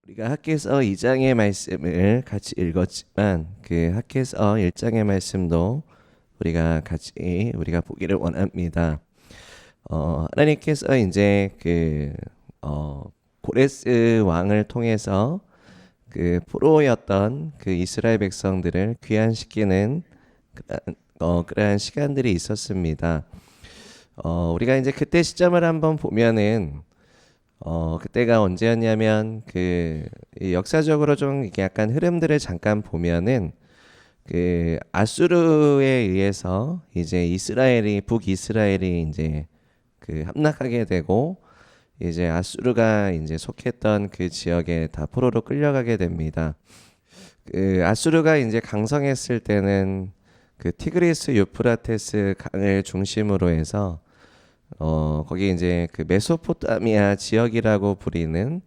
우리가 학개서 2장의 말씀을 같이 읽었지만 그 학개서 1장의 말씀도 우리가 보기를 원합니다. 하나님께서 이제 고레스 왕을 통해서 그 포로였던 그 이스라엘 백성들을 귀환시키는 그러한 시간들이 있었습니다. 우리가 이제 그때 시점을 한번 보면은 그때가 언제였냐면 역사적으로 좀 이렇게 약간 흐름들을 잠깐 보면은 그 아수르에 의해서 이제 북이스라엘이 이제 그 함락하게 되고 이제 아수르가 이제 속했던 그 지역에 다 포로로 끌려가게 됩니다. 그 아수르가 이제 강성했을 때는 그 티그리스 유프라테스 강을 중심으로 해서 거기 이제 그 메소포타미아 지역이라고 부리는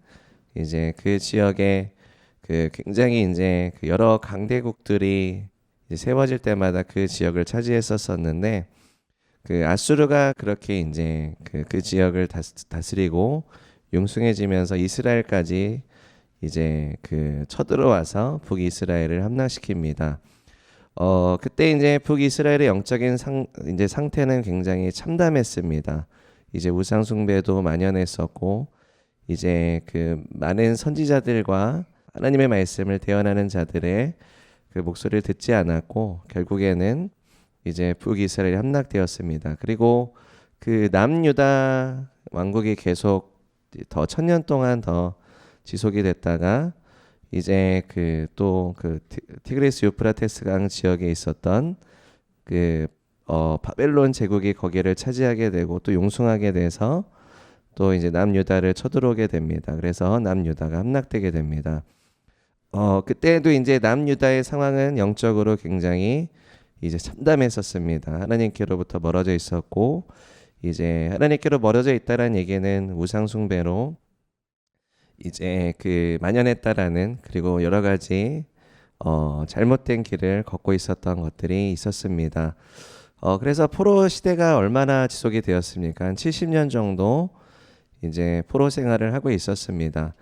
이제 그 지역에 그 굉장히 이제 그 여러 강대국들이 이제 세워질 때마다 그 지역을 차지했었었는데 그 아수르가 그렇게 이제 그 지역을 다스리고 융숭해지면서 이스라엘까지 이제 그 쳐들어와서 북이스라엘을 함락시킵니다. 그때 이제 북이스라엘의 영적인 이제 상태는 굉장히 참담했습니다. 이제 우상 숭배도 만연했었고, 이제 그 많은 선지자들과 하나님의 말씀을 대언하는 자들의 그 목소리를 듣지 않았고, 결국에는 이제 북이스라엘이 함락되었습니다. 그리고 그 남유다 왕국이 계속 더 1000년 동안 더 지속이 됐다가 이제 티그리스 유프라테스 강 지역에 있었던 바벨론 제국이 거기를 차지하게 되고 또 용숭하게 돼서 또 이제 남유다를 쳐들어오게 됩니다. 그래서 남유다가 함락되게 됩니다. 그때도 이제 남유다의 상황은 영적으로 굉장히 이제 참담했었습니다. 하나님께로부터 멀어져 있었고 이제 하나님께로 멀어져 있다라는 얘기는 우상 숭배로 이제 만연했다라는, 그리고 여러 가지 잘못된 길을 걷고 있었던 것들이 있었습니다. 그래서 포로 시대가 얼마나 지속이 되었습니까? 한 70년 정도 이제 포로 생활을 하고 있었습니다.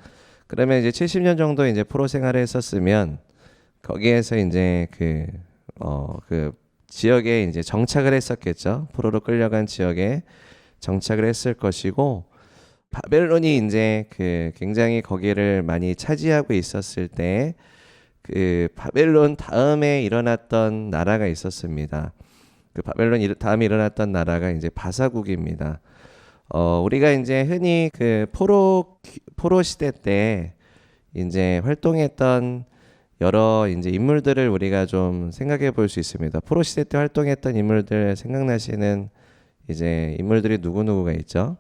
그러면 이제 70년 정도 이제 포로 생활을 했었으면 거기에서 이제 그 지역에 이제 정착을 했었겠죠. 포로로 끌려간 지역에 정착을 했을 것이고, 바벨론이 이제 굉장히 거기를 많이 차지하고 있었을 때 그 바벨론 다음에 일어났던 나라가 있었습니다. 그 바벨론 다음에 일어났던 나라가 이제 바사국입니다. 우리가 이제 흔히 그 포로 시대 때 이제 활동했던 여러 이제 인물들을 우리가 좀 생각해 볼 수 있습니다. 포로 시대 때 활동했던 인물들 생각나시는 이제 인물들이 누구누구가 있죠?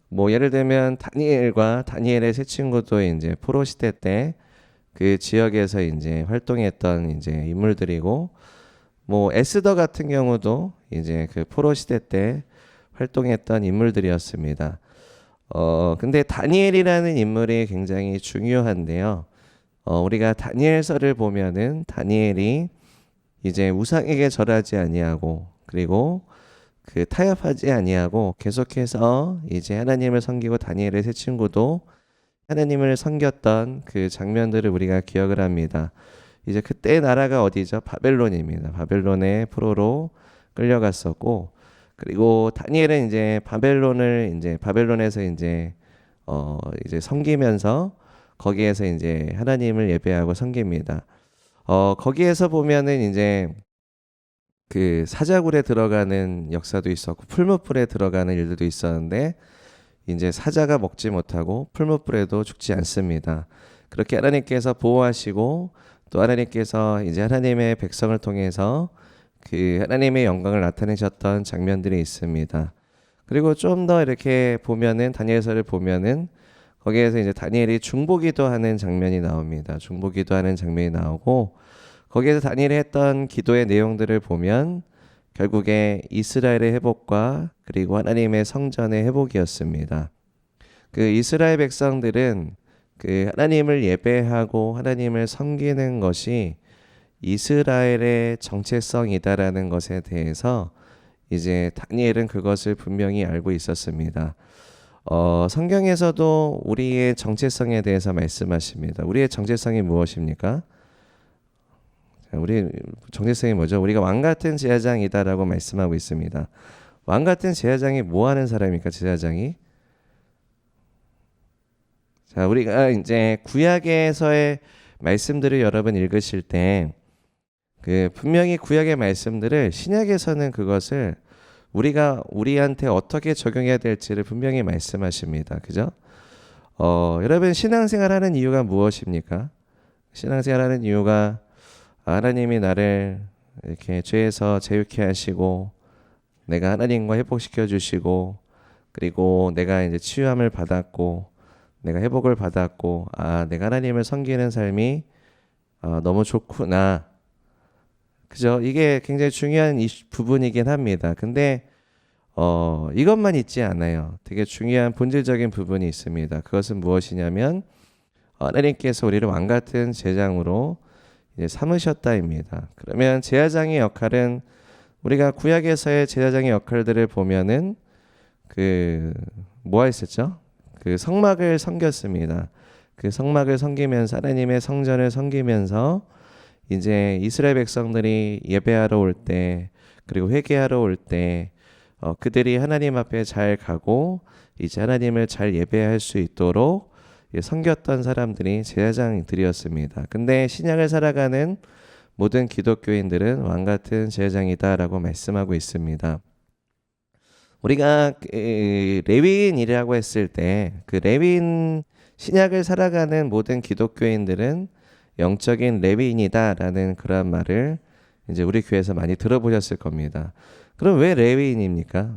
뭐 예를 들면 다니엘의 세 친구도 이제 포로 시대 때 그 지역에서 이제 활동했던 이제 인물들이고, 뭐 에스더 같은 경우도 이제 그 포로 시대 때 활동했던 인물들이었습니다. 근데 다니엘이라는 인물이 굉장히 중요한데요. 우리가 다니엘서를 보면은 다니엘이 이제 우상에게 절하지 아니하고, 그리고 타협하지 아니하고 계속해서 이제 하나님을 섬기고, 다니엘의 세 친구도 하나님을 섬겼던 그 장면들을 우리가 기억을 합니다. 이제 그때 나라가 어디죠? 바벨론입니다. 바벨론의 포로로 끌려갔었고, 그리고 다니엘은 이제 바벨론에서 이제 섬기면서 거기에서 이제 하나님을 예배하고 섬깁니다. 거기에서 보면은 이제 그 사자굴에 들어가는 역사도 있었고 풀무불에 들어가는 일들도 있었는데, 이제 사자가 먹지 못하고 풀무불에도 죽지 않습니다. 그렇게 하나님께서 보호하시고, 또 하나님께서 이제 하나님의 백성을 통해서 그 하나님의 영광을 나타내셨던 장면들이 있습니다. 그리고 좀 더 이렇게 보면은 다니엘서를 보면은 거기에서 이제 다니엘이 중보기도하는 장면이 나옵니다. 중보기도하는 장면이 나오고, 거기에서 다니엘이 했던 기도의 내용들을 보면 결국에 이스라엘의 회복과 그리고 하나님의 성전의 회복이었습니다. 그 이스라엘 백성들은 그 하나님을 예배하고 하나님을 섬기는 것이 이스라엘의 정체성이다라는 것에 대해서 이제 다니엘은 그것을 분명히 알고 있었습니다. 성경에서도 우리의 정체성에 대해서 말씀하십니다. 우리의 정체성이 무엇입니까? 자, 우리 정체성이 뭐죠? 우리가 왕 같은 제사장이다라고 말씀하고 있습니다. 왕 같은 제사장이 뭐 하는 사람입니까? 제사장이? 자, 우리가 이제 구약에서의 말씀들을 여러분 읽으실 때 분명히 구약의 말씀들을 신약에서는 그것을 우리가 우리한테 어떻게 적용해야 될지를 분명히 말씀하십니다. 그죠? 여러분 신앙생활하는 이유가 무엇입니까? 신앙생활하는 이유가 하나님이 나를 이렇게 죄에서 자유케 하시고 내가 하나님과 회복시켜 주시고 그리고 내가 이제 치유함을 받았고 내가 회복을 받았고 내가 하나님을 섬기는 삶이 너무 좋구나. 그죠? 이게 굉장히 중요한 부분이긴 합니다. 근데 이것만 있지 않아요. 되게 중요한 본질적인 부분이 있습니다. 그것은 무엇이냐면 하나님께서 우리를 왕 같은 제사장으로 이제 삼으셨다입니다. 그러면 제사장의 역할은 우리가 구약에서의 제사장의 역할들을 보면은 뭐가 있었죠? 성막을 섬겼습니다. 성막을 섬기면서 하나님의 성전을 섬기면서 이제 이스라엘 백성들이 예배하러 올 때 그리고 회개하러 올 때 그들이 하나님 앞에 잘 가고 이제 하나님을 잘 예배할 수 있도록 섬겼던 사람들이 제사장들이었습니다. 근데 신약을 살아가는 모든 기독교인들은 왕 같은 제사장이다라고 말씀하고 있습니다. 우리가 레위인이라고 했을 때 레위인 신약을 살아가는 모든 기독교인들은 영적인 레위인이다라는 그런 말을 이제 우리 교회에서 많이 들어보셨을 겁니다. 그럼 왜 레위인입니까?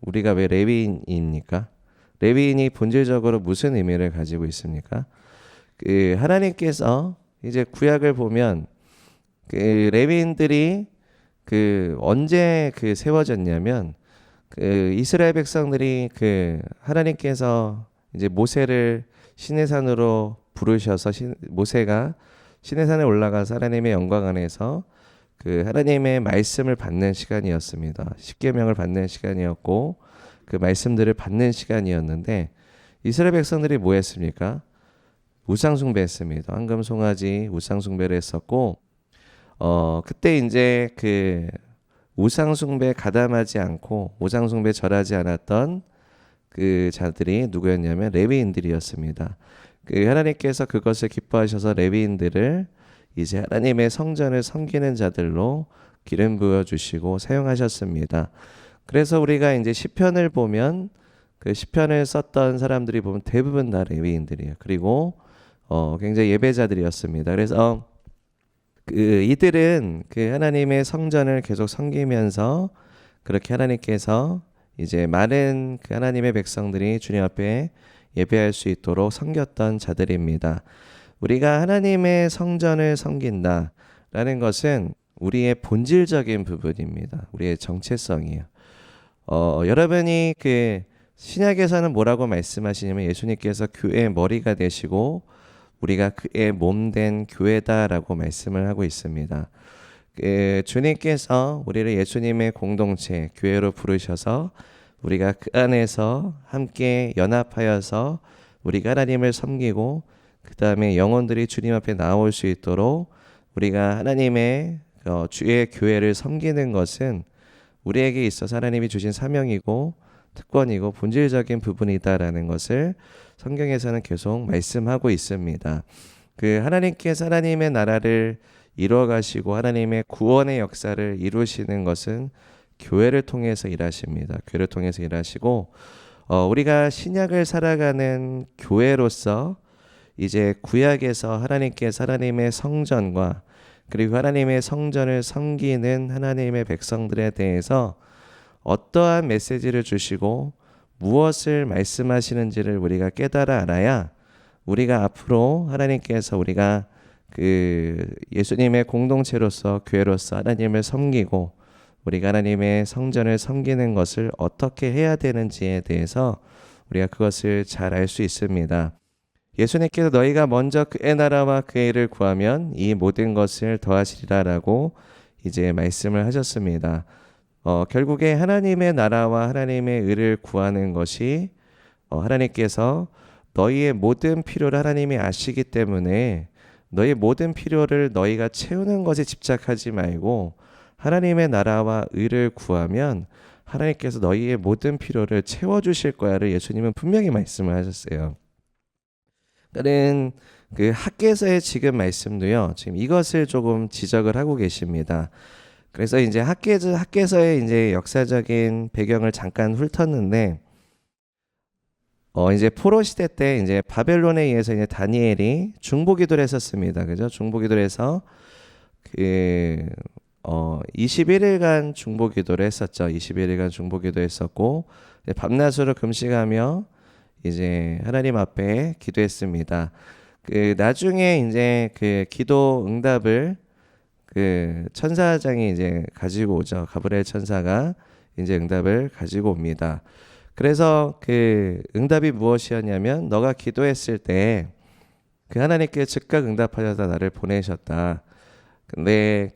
우리가 왜 레위인입니까? 레위인이 본질적으로 무슨 의미를 가지고 있습니까? 하나님께서 이제 구약을 보면 레위인들이 언제 세워졌냐면 이스라엘 백성들이 하나님께서 이제 모세를 시내산으로 부르셔서 모세가 시내산에 올라가서 하나님의 영광 안에서 하나님의 말씀을 받는 시간이었습니다. 십계명을 받는 시간이었고 그 말씀들을 받는 시간이었는데 이스라엘 백성들이 뭐 했습니까? 우상숭배했습니다. 황금 송아지 우상숭배를 했었고 그때 이제 우상숭배 가담하지 않고 우상숭배 절하지 않았던 자들이 누구였냐면 레위인들이었습니다. 하나님께서 그것을 기뻐하셔서 레위인들을 이제 하나님의 성전을 섬기는 자들로 기름 부어 주시고 사용하셨습니다. 그래서 우리가 이제 시편을 보면 시편을 썼던 사람들이 보면 대부분 다 레위인들이에요. 그리고 굉장히 예배자들이었습니다. 그래서 이들은 하나님의 성전을 계속 섬기면서 그렇게 하나님께서 이제 많은 하나님의 백성들이 주님 앞에 예배할 수 있도록 섬겼던 자들입니다. 우리가 하나님의 성전을 섬긴다라는 것은 우리의 본질적인 부분입니다. 우리의 정체성이에요. 여러분이 신약에서는 뭐라고 말씀하시냐면 예수님께서 교회의 머리가 되시고 우리가 그의 몸된 교회다라고 말씀을 하고 있습니다. 주님께서 우리를 예수님의 공동체 교회로 부르셔서 우리가 그 안에서 함께 연합하여서 우리가 하나님을 섬기고 그 다음에 영혼들이 주님 앞에 나올 수 있도록 우리가 하나님의 주의 교회를 섬기는 것은 우리에게 있어서 하나님이 주신 사명이고 특권이고 본질적인 부분이다라는 것을 성경에서는 계속 말씀하고 있습니다. 하나님께서 하나님의 나라를 이루어 가시고 하나님의 구원의 역사를 이루시는 것은 교회를 통해서 일하십니다. 교회를 통해서 일하시고 우리가 신약을 살아가는 교회로서 이제 구약에서 하나님께서 하나님의 성전과 그리고 하나님의 성전을 섬기는 하나님의 백성들에 대해서 어떠한 메시지를 주시고 무엇을 말씀하시는지를 우리가 깨달아 알아야 우리가 앞으로 하나님께서 우리가 예수님의 공동체로서 교회로서 하나님을 섬기고 우리가 하나님의 성전을 섬기는 것을 어떻게 해야 되는지에 대해서 우리가 그것을 잘 알 수 있습니다. 예수님께서 너희가 먼저 그의 나라와 그의 일을 구하면 이 모든 것을 더하시리라라고 이제 말씀을 하셨습니다. 결국에 하나님의 나라와 하나님의 의를 구하는 것이 하나님께서 너희의 모든 필요를 하나님이 아시기 때문에 너희 모든 필요를 너희가 채우는 것에 집착하지 말고 하나님의 나라와 의를 구하면 하나님께서 너희의 모든 필요를 채워주실 거야를 예수님은 분명히 말씀을 하셨어요. 다른 그 학개서의 지금 말씀도요. 지금 이것을 조금 지적을 하고 계십니다. 그래서 이제 학개서의 이제 역사적인 배경을 잠깐 훑었는데, 이제 포로 시대 때 이제 바벨론에 의해서 이제 다니엘이 중보기도를 했었습니다. 그죠? 중보기도를 해서 21일간 중보기도를 했었죠. 21일간 중보기도 했었고 밤낮으로 금식하며 이제 하나님 앞에 기도했습니다. 나중에 이제 그 기도 응답을 천사장이 이제 가지고 오죠. 가브리엘 천사가 이제 응답을 가지고 옵니다. 그래서 응답이 무엇이었냐면 너가 기도했을 때 하나님께 즉각 응답하셔서 나를 보내셨다. 근데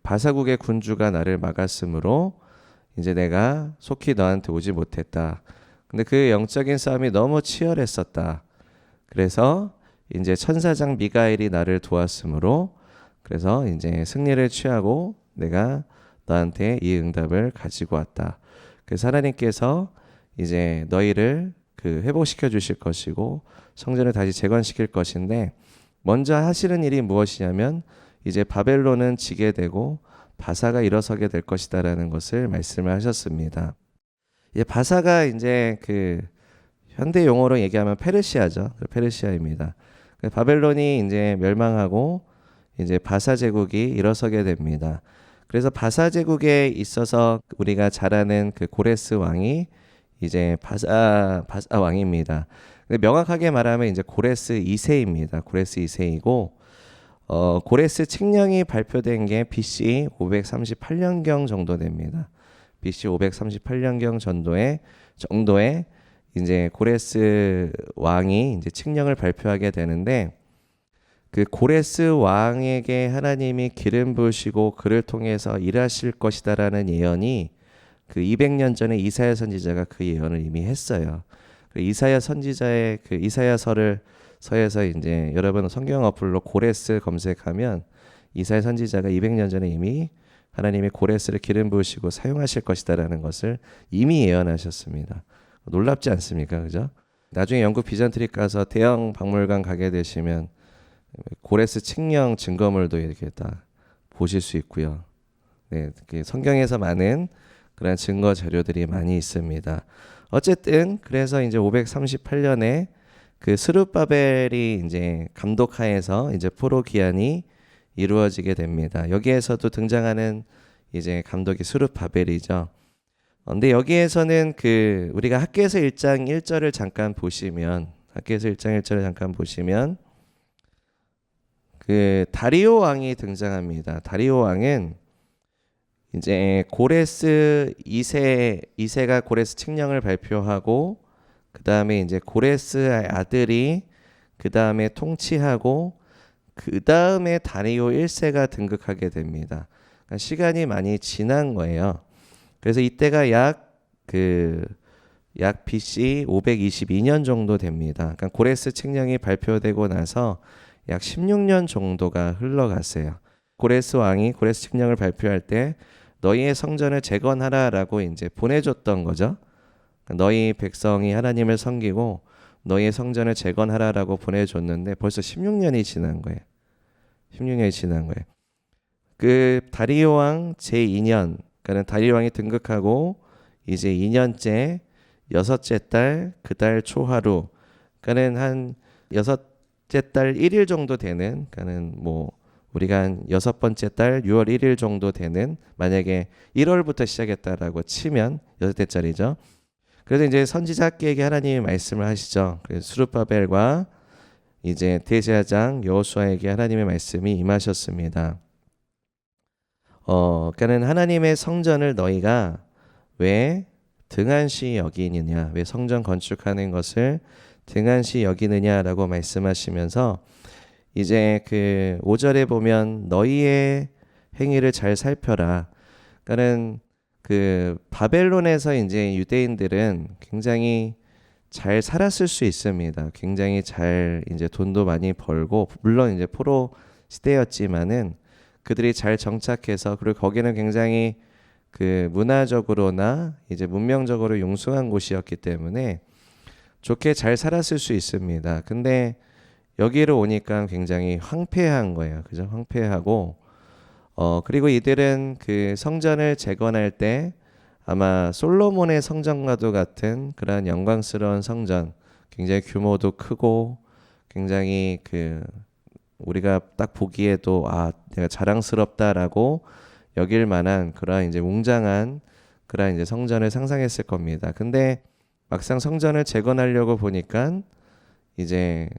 바사국의 군주가 나를 막았으므로 이제 내가 속히 너한테 오지 못했다. 근데 영적인 싸움이 너무 치열했었다. 그래서 이제 천사장 미가엘이 나를 도왔으므로 그래서 이제 승리를 취하고 내가 너한테 이 응답을 가지고 왔다. 그래서 하나님께서 이제 너희를 회복시켜 주실 것이고 성전을 다시 재건시킬 것인데 먼저 하시는 일이 무엇이냐면 이제 바벨론은 지게 되고 바사가 일어서게 될 것이다라는 것을 말씀을 하셨습니다. 바사가 이제 현대 용어로 얘기하면 페르시아죠. 페르시아입니다. 바벨론이 이제 멸망하고 이제 바사 제국이 일어서게 됩니다. 그래서 바사 제국에 있어서 우리가 잘 아는 고레스 왕이 이제 바사 왕입니다. 명확하게 말하면 이제 고레스 2세입니다. 고레스 2세이고 고레스 칙령이 발표된 게 BC 538년경 정도 됩니다. BC 538년경 정도에 이제 고레스 왕이 이제 칙령을 발표하게 되는데 고레스 왕에게 하나님이 기름 부으시고 그를 통해서 일하실 것이다라는 예언이 200년 전에 이사야 선지자가 그 예언을 이미 했어요. 이사야 선지자의 이사야서에서 이제 여러분 성경 어플로 고레스 검색하면 이사야 선지자가 200년 전에 이미 하나님이 고레스를 기름 부으시고 사용하실 것이다라는 것을 이미 예언하셨습니다. 놀랍지 않습니까? 그죠? 나중에 영국 비전트릭 가서 대형 박물관 가게 되시면 고레스 칙령 증거물도 이렇게 다 보실 수 있고요. 네, 성경에서 많은 그런 증거 자료들이 많이 있습니다. 어쨌든 그래서 이제 538년에 스룹바벨이 이제 감독하에서 이제 포로 기한이 이루어지게 됩니다. 여기에서도 등장하는 이제 감독이 스룹바벨이죠. 근데 여기에서는 우리가 학개서 1장 1절을 잠깐 보시면 다리오 왕이 등장합니다. 다리오 왕은 이제 고레스 2세가 고레스 칙령을 발표하고 그 다음에 이제 고레스 아들이 그 다음에 통치하고 그 다음에 다리오 1세가 등극하게 됩니다. 그러니까 시간이 많이 지난 거예요. 그래서 이때가 약 BC 522년 정도 됩니다. 그러니까 고레스 칙령이 발표되고 나서 약 16년 정도가 흘러갔어요. 고레스 왕이 고레스 칙령을 발표할 때 너희의 성전을 재건하라라고 이제 보내줬던 거죠. 너희 백성이 하나님을 섬기고 너희의 성전을 재건하라라고 보내줬는데 벌써 16년이 지난 거예요. 16년이 지난 거예요. 다리오 왕 제2년, 그러니까 다리오 왕이 등극하고 이제 2년째 여섯째 달 그 달 초하루, 그러니까는 한 여섯째 달 1일 정도 되는, 그러니까는 우리가 한 여섯 번째 달 6월 1일 정도 되는, 만약에 1월부터 시작했다라고 치면 여섯째 달이죠. 그래서 이제 선지자에게 하나님이 말씀을 하시죠. 그래서 스룹바벨과 이제 대제사장 여호수아에게 하나님의 말씀이 임하셨습니다. 그러니까는 하나님의 성전을 너희가 왜 등한시 여기느냐, 왜 성전 건축하는 것을 등한시 여기느냐라고 말씀하시면서 이제 5절에 보면 너희의 행위를 잘 살펴라. 그러니까는 바벨론에서 이제 유대인들은 굉장히 잘 살았을 수 있습니다. 굉장히 잘 이제 돈도 많이 벌고, 물론 이제 포로 시대였지만은 그들이 잘 정착해서, 그리고 거기는 굉장히 그 문화적으로나 이제 문명적으로 융숭한 곳이었기 때문에 좋게 잘 살았을 수 있습니다. 근데 여기로 오니까 굉장히 황폐한 거예요. 그죠? 황폐하고, 그리고 이들은 그 성전을 재건할 때 아마 솔로몬의 성전과도 같은 그러한 영광스러운 성전, 굉장히 규모도 크고 굉장히 그 우리가 딱 보기에도 내가 자랑스럽다라고 여길 만한 그러한 이제 웅장한 그러한 이제 성전을 상상했을 겁니다. 근데 막상 성전을 재건하려고 보니까 이제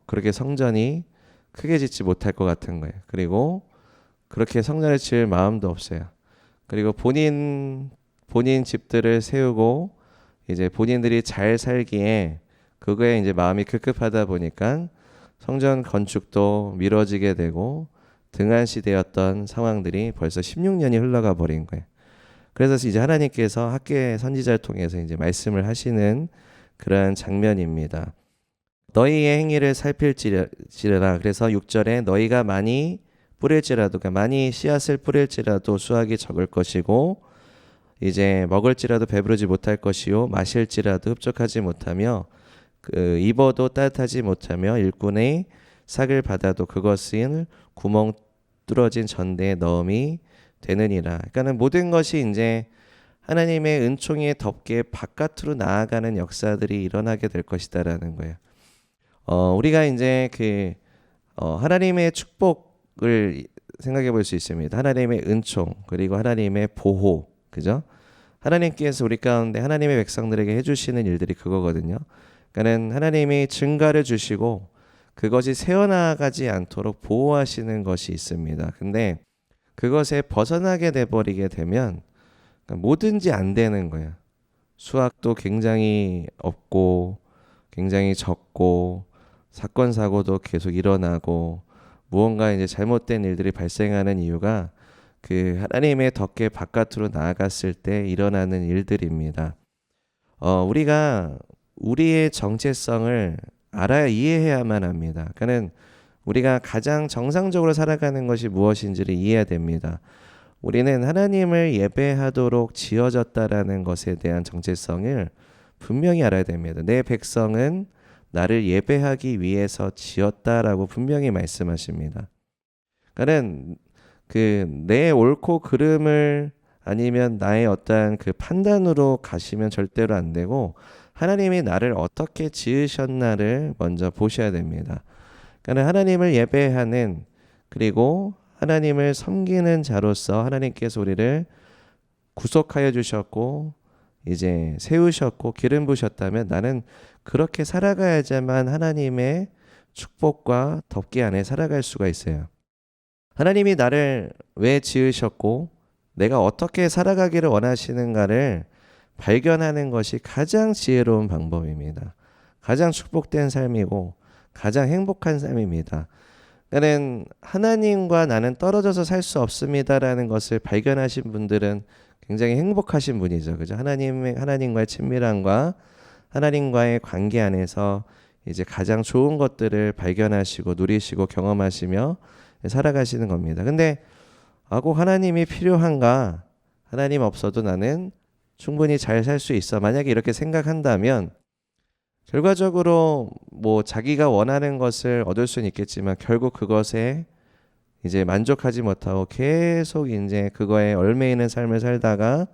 그렇게 성전이 크게 짓지 못할 것 같은 거예요. 그리고 그렇게 성전을 지을 마음도 없어요. 그리고 본인 집들을 세우고 이제 본인들이 잘 살기에 그거에 이제 마음이 급급하다 보니까 성전 건축도 미뤄지게 되고 등한시되었던 상황들이 벌써 16년이 흘러가 버린 거예요. 그래서 이제 하나님께서 학계 선지자를 통해서 이제 말씀을 하시는 그러한 장면입니다. 너희의 행위를 살필지라. 그래서 6절에 너희가 많이 뿌릴지라도, 그러니까 많이 씨앗을 뿌릴지라도 수확이 적을 것이고, 이제 먹을지라도 배부르지 못할 것이요, 마실지라도 흡족하지 못하며, 입어도 따뜻하지 못하며, 일꾼의 삭을 받아도 그것은 구멍 뚫어진 전대에 넣음이 되느니라. 그러니까는 모든 것이 이제 하나님의 은총의 덮개 바깥으로 나아가는 역사들이 일어나게 될 것이다라는 거예요. 우리가 이제 하나님의 축복을 생각해 볼 수 있습니다. 하나님의 은총, 그리고 하나님의 보호, 그죠? 하나님께서 우리 가운데 하나님의 백성들에게 해주시는 일들이 그거거든요. 그러니까는 하나님이 증가를 주시고 그것이 새어나가지 않도록 보호하시는 것이 있습니다. 근데 그것에 벗어나게 돼버리게 되면 뭐든지 안 되는 거예요. 수확도 굉장히 없고 굉장히 적고 사건 사고도 계속 일어나고 무언가 이제 잘못된 일들이 발생하는 이유가 그 하나님의 덮개 바깥으로 나아갔을 때 일어나는 일들입니다. 우리가 우리의 정체성을 알아야 이해해야만 합니다. 그러니까 우리가 가장 정상적으로 살아가는 것이 무엇인지를 이해해야 됩니다. 우리는 하나님을 예배하도록 지어졌다라는 것에 대한 정체성을 분명히 알아야 됩니다. 내 백성은 나를 예배하기 위해서 지었다라고 분명히 말씀하십니다. 그러니까 내 옳고 그름을 아니면 나의 어떠한 그 판단으로 가시면 절대로 안 되고 하나님이 나를 어떻게 지으셨나를 먼저 보셔야 됩니다. 그러니까 하나님을 예배하는, 그리고 하나님을 섬기는 자로서 하나님께서 우리를 구속하여 주셨고 이제 세우셨고 기름 부으셨다면 나는 그렇게 살아가야지만 하나님의 축복과 덮개 안에 살아갈 수가 있어요. 하나님이 나를 왜 지으셨고 내가 어떻게 살아가기를 원하시는가를 발견하는 것이 가장 지혜로운 방법입니다. 가장 축복된 삶이고 가장 행복한 삶입니다. 그러니까 하나님과 나는 떨어져서 살 수 없습니다라는 것을 발견하신 분들은 굉장히 행복하신 분이죠. 그죠? 하나님과의 친밀함과 하나님과의 관계 안에서 이제 가장 좋은 것들을 발견하시고 누리시고 경험하시며 살아가시는 겁니다. 근데 꼭 하나님이 필요한가? 하나님 없어도 나는 충분히 잘 살 수 있어. 만약에 이렇게 생각한다면 결과적으로 뭐 자기가 원하는 것을 얻을 수는 있겠지만 결국 그것에 이제 만족하지 못하고 계속 이제 그거에 얽매이는 삶을 살다가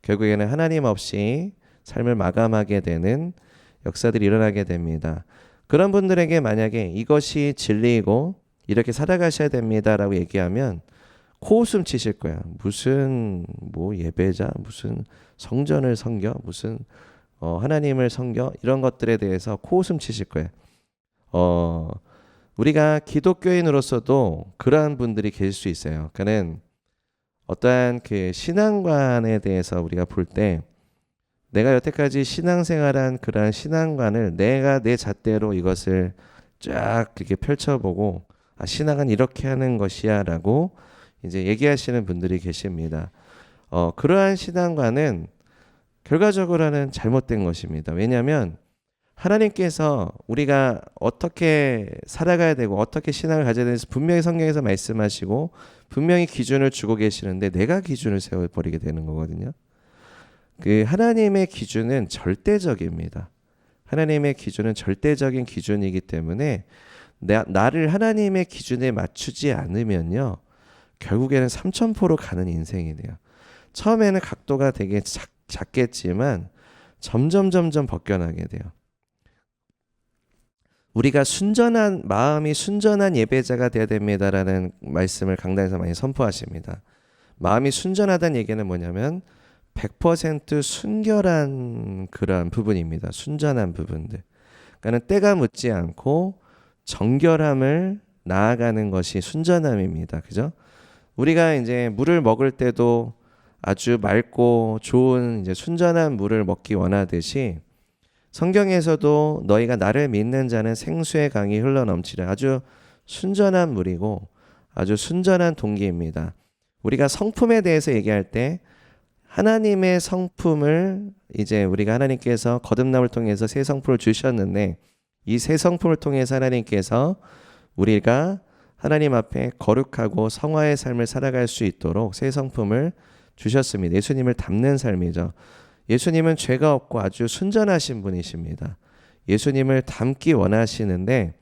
결국에는 하나님 없이 삶을 마감하게 되는 역사들이 일어나게 됩니다. 그런 분들에게 만약에 이것이 진리이고 이렇게 살아가셔야 됩니다라고 얘기하면 코웃음 치실 거야. 무슨 뭐 예배자, 무슨 성전을 섬겨, 무슨 하나님을 섬겨, 이런 것들에 대해서 코웃음 치실 거예요. 우리가 기독교인으로서도 그러한 분들이 계실 수 있어요. 그는 어떠한 그 신앙관에 대해서 우리가 볼 때 내가 여태까지 신앙생활한 그러한 신앙관을 내가 내 잣대로 이것을 쫙 이렇게 펼쳐보고 신앙은 이렇게 하는 것이야라고 이제 얘기하시는 분들이 계십니다. 그러한 신앙관은 결과적으로는 잘못된 것입니다. 왜냐하면 하나님께서 우리가 어떻게 살아가야 되고 어떻게 신앙을 가져야 되는지 분명히 성경에서 말씀하시고 분명히 기준을 주고 계시는데 내가 기준을 세워버리게 되는 거거든요. 그 하나님의 기준은 절대적입니다. 하나님의 기준은 절대적인 기준이기 때문에 나를 하나님의 기준에 맞추지 않으면요, 결국에는 삼천포로 가는 인생이 돼요. 처음에는 각도가 되게 작겠지만 점점 벗겨나게 돼요. 우리가 마음이 순전한 예배자가 되어야 됩니다라는 말씀을 강단에서 많이 선포하십니다. 마음이 순전하다는 얘기는 뭐냐면 100% 순결한 그러한 부분입니다. 순전한 부분들. 그러니까 때가 묻지 않고 정결함을 나아가는 것이 순전함입니다. 그죠? 우리가 이제 물을 먹을 때도 아주 맑고 좋은 이제 순전한 물을 먹기 원하듯이 성경에서도 너희가 나를 믿는 자는 생수의 강이 흘러넘치라. 아주 순전한 물이고 아주 순전한 동기입니다. 우리가 성품에 대해서 얘기할 때 하나님의 성품을 이제 우리가 하나님께서 거듭남을 통해서 새 성품을 주셨는데 이 새 성품을 통해서 하나님께서 우리가 하나님 앞에 거룩하고 성화의 삶을 살아갈 수 있도록 새 성품을 주셨습니다. 예수님을 닮는 삶이죠. 예수님은 죄가 없고 아주 순전하신 분이십니다. 예수님을 닮기 원하시는데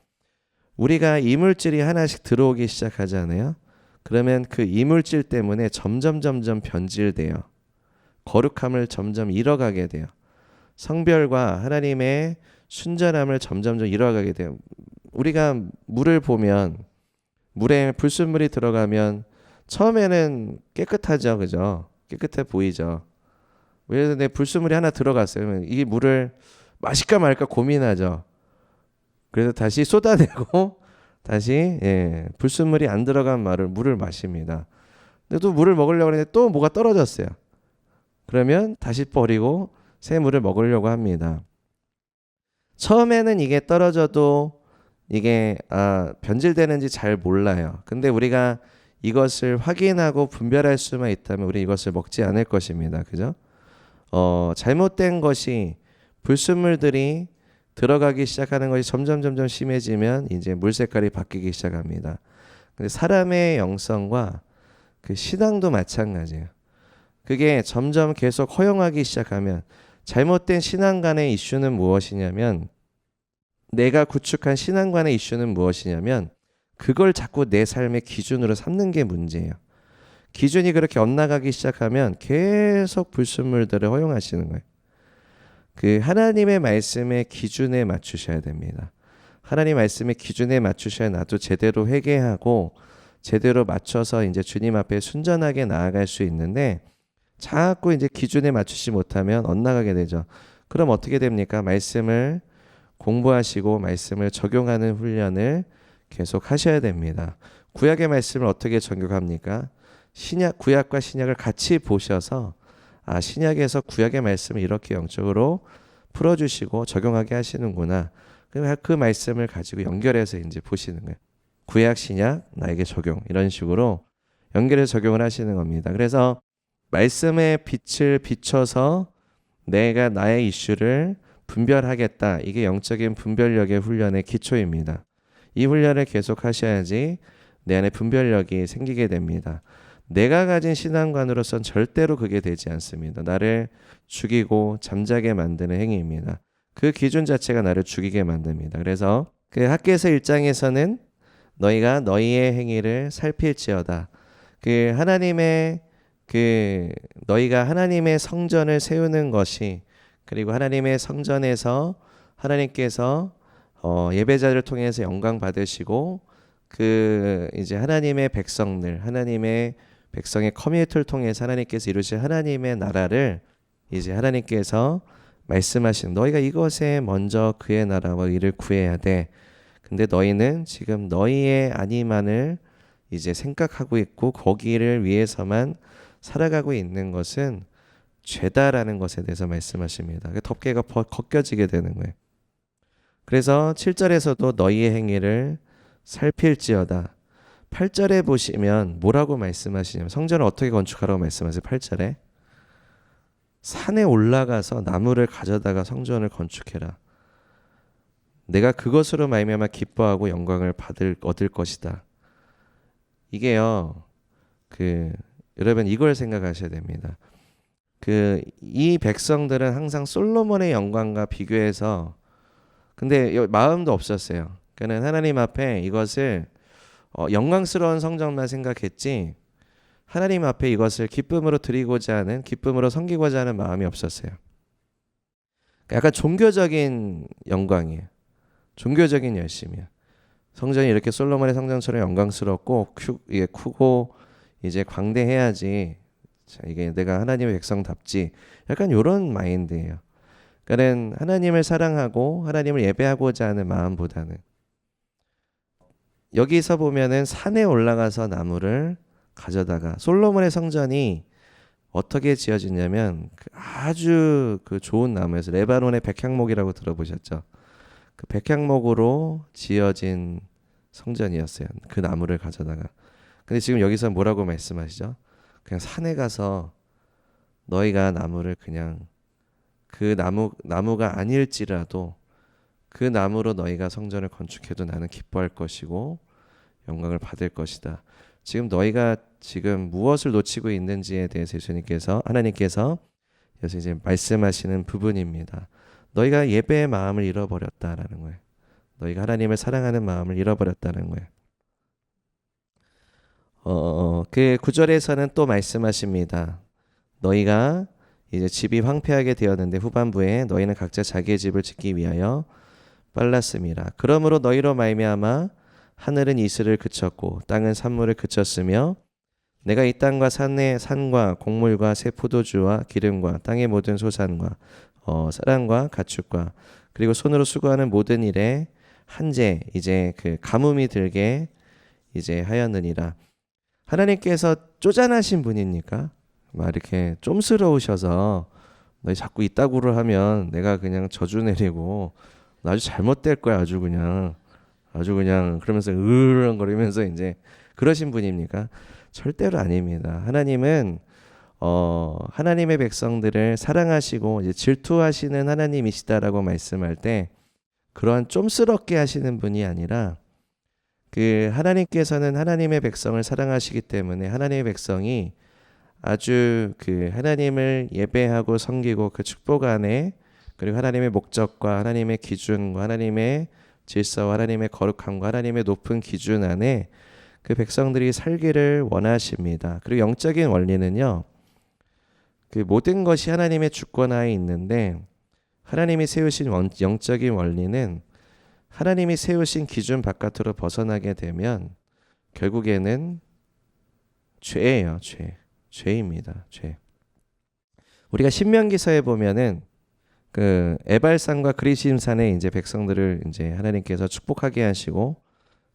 우리가 이물질이 하나씩 들어오기 시작하잖아요. 그러면 그 이물질 때문에 점점 변질돼요. 거룩함을 점점 잃어가게 돼요. 성별과 하나님의 순전함을 점점 잃어가게 돼요. 우리가 물을 보면 물에 불순물이 들어가면 처음에는 깨끗하죠. 그죠? 깨끗해 보이죠. 그래서 내 불순물이 하나 들어갔어요. 이 물을 마실까 말까 고민하죠. 그래서 다시 쏟아내고 다시 불순물이 안 들어간 물을 마십니다. 근데 또 물을 먹으려고 하는데 또 뭐가 떨어졌어요. 그러면 다시 버리고 새 물을 먹으려고 합니다. 처음에는 이게 떨어져도 이게 변질되는지 잘 몰라요. 근데 우리가 이것을 확인하고 분별할 수만 있다면 우리 이것을 먹지 않을 것입니다. 그죠? 잘못된 것이 불순물들이 들어가기 시작하는 것이 점점 심해지면 이제 물 색깔이 바뀌기 시작합니다. 근데 사람의 영성과 그 신앙도 마찬가지예요. 그게 점점 계속 허용하기 시작하면 잘못된 신앙 간의 이슈는 무엇이냐면 내가 구축한 신앙 간의 이슈는 무엇이냐면 그걸 자꾸 내 삶의 기준으로 삼는 게 문제예요. 기준이 그렇게 엇나가기 시작하면 계속 불순물들을 허용하시는 거예요. 그 하나님의 말씀의 기준에 맞추셔야 됩니다. 하나님 말씀의 기준에 맞추셔야 나도 제대로 회개하고 제대로 맞춰서 이제 주님 앞에 순전하게 나아갈 수 있는데 자꾸 이제 기준에 맞추지 못하면 엇나가게 되죠. 그럼 어떻게 됩니까? 말씀을 공부하시고 말씀을 적용하는 훈련을 계속 하셔야 됩니다. 구약의 말씀을 어떻게 적용합니까? 구약과 신약을 같이 보셔서 신약에서 구약의 말씀을 이렇게 영적으로 풀어주시고 적용하게 하시는구나. 그 말씀을 가지고 연결해서 이제 보시는 거예요. 구약, 신약, 나에게 적용 이런 식으로 연결해서 적용을 하시는 겁니다. 그래서 말씀의 빛을 비춰서 내가 나의 이슈를 분별하겠다. 이게 영적인 분별력의 훈련의 기초입니다. 이 훈련을 계속 하셔야지 내 안에 분별력이 생기게 됩니다. 내가 가진 신앙관으로선 절대로 그게 되지 않습니다. 나를 죽이고 잠자게 만드는 행위입니다. 그 기준 자체가 나를 죽이게 만듭니다. 그래서 그 학개서 1장에서는 너희가 너희의 행위를 살필지어다. 너희가 하나님의 성전을 세우는 것이 그리고 하나님의 성전에서 하나님께서 예배자를 통해서 영광 받으시고 이제 하나님의 백성의 커뮤니티를 통해서 하나님께서 이루실 하나님의 나라를 이제 하나님께서 말씀하신 너희가 이것에 먼저 그의 나라와 의를 구해야 돼. 근데 너희는 지금 너희의 안위만을 이제 생각하고 있고 거기를 위해서만 살아가고 있는 것은 죄다라는 것에 대해서 말씀하십니다. 덮개가 벗겨지게 되는 거예요. 그래서 7절에서도 너희의 행위를 살필지어다. 8절에 보시면 뭐라고 말씀하시냐면 성전을 어떻게 건축하라고 말씀하세요. 8절에 산에 올라가서 나무를 가져다가 성전을 건축해라. 내가 그것으로 말미암아 기뻐하고 영광을 얻을 것이다. 이게요. 여러분 이걸 생각하셔야 됩니다. 이 백성들은 항상 솔로몬의 영광과 비교해서 근데 마음도 없었어요. 그는 하나님 앞에 이것을 영광스러운 성전만 생각했지 하나님 앞에 이것을 기쁨으로 드리고자 하는 기쁨으로 섬기고자 하는 마음이 없었어요. 약간 종교적인 영광이에요. 종교적인 열심이에요. 성전이 이렇게 솔로몬의 성전처럼 영광스럽고 이게 크고 이제 광대해야지. 자, 이게 내가 하나님의 백성답지. 약간 이런 마인드예요. 그러니까 하나님을 사랑하고 하나님을 예배하고자 하는 마음보다는 여기서 보면은 산에 올라가서 나무를 가져다가 솔로몬의 성전이 어떻게 지어지냐면 아주 좋은 나무에서 레바논의 백향목이라고 들어보셨죠? 그 백향목으로 지어진 성전이었어요. 그 나무를 가져다가. 근데 지금 여기서 뭐라고 말씀하시죠? 그냥 산에 가서 너희가 나무를 그냥 그 나무가 아닐지라도 그 나무로 너희가 성전을 건축해도 나는 기뻐할 것이고 영광을 받을 것이다. 지금 너희가 지금 무엇을 놓치고 있는지에 대해서 하나님께서 그래서 이제 말씀하시는 부분입니다. 너희가 예배의 마음을 잃어버렸다라는 거예요. 너희가 하나님을 사랑하는 마음을 잃어버렸다는 거예요. 그 9절에서는 또 말씀하십니다. 너희가 이제 집이 황폐하게 되었는데 후반부에 너희는 각자 자기의 집을 짓기 위하여 빨랐음이라. 그러므로 너희로 말미암아 하늘은 이슬을 그쳤고 땅은 산물을 그쳤으며 내가 이 땅과 산과 곡물과 새 포도주와 기름과 땅의 모든 소산과 사람과 가축과 그리고 손으로 수고하는 모든 일에 한제 이제 가뭄이 들게 이제 하였느니라. 하나님께서 쪼잔하신 분입니까? 막 이렇게 쫌스러우셔서 너희 자꾸 이따구를 하면 내가 그냥 저주 내리고 나 아주 잘못될 거야 아주 그냥 그러면서 으르렁거리면서 이제 그러신 분입니까? 절대로 아닙니다. 하나님은 하나님의 백성들을 사랑하시고 이제 질투하시는 하나님이시다라고 말씀할 때 그러한 쫌스럽게 하시는 분이 아니라 하나님께서는 하나님의 백성을 사랑하시기 때문에 하나님의 백성이 아주 하나님을 예배하고 섬기고 그 축복 안에 그리고 하나님의 목적과 하나님의 기준과 하나님의 질서와 하나님의 거룩함과 하나님의 높은 기준 안에 그 백성들이 살기를 원하십니다. 그리고 영적인 원리는요. 모든 것이 하나님의 주권하에 있는데 하나님이 세우신 영적인 원리는 하나님이 세우신 기준 바깥으로 벗어나게 되면 결국에는 죄예요. 죄입니다. 죄. 우리가 신명기서에 보면은 에발산과 그리심산에 이제 백성들을 이제 하나님께서 축복하게 하시고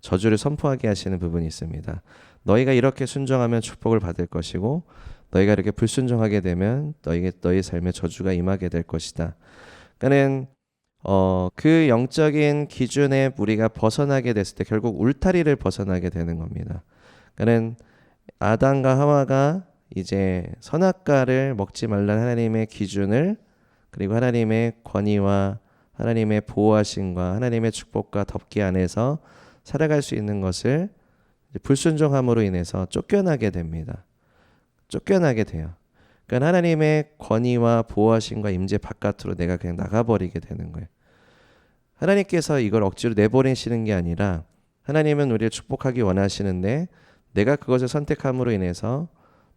저주를 선포하게 하시는 부분이 있습니다. 너희가 이렇게 순종하면 축복을 받을 것이고 너희가 이렇게 불순종하게 되면 너희 삶에 저주가 임하게 될 것이다. 그러니까는 그 영적인 기준에 우리가 벗어나게 됐을 때 결국 울타리를 벗어나게 되는 겁니다. 그러니까는 아담과 하와가 이제 선악과를 먹지 말라는 하나님의 기준을 그리고 하나님의 권위와 하나님의 보호하심과 하나님의 축복과 덮개 안에서 살아갈 수 있는 것을 불순종함으로 인해서 쫓겨나게 됩니다. 쫓겨나게 돼요. 그러니까 하나님의 권위와 보호하심과 임재 바깥으로 내가 그냥 나가버리게 되는 거예요. 하나님께서 이걸 억지로 내보내시는 게 아니라 하나님은 우리를 축복하기 원하시는데 내가 그것을 선택함으로 인해서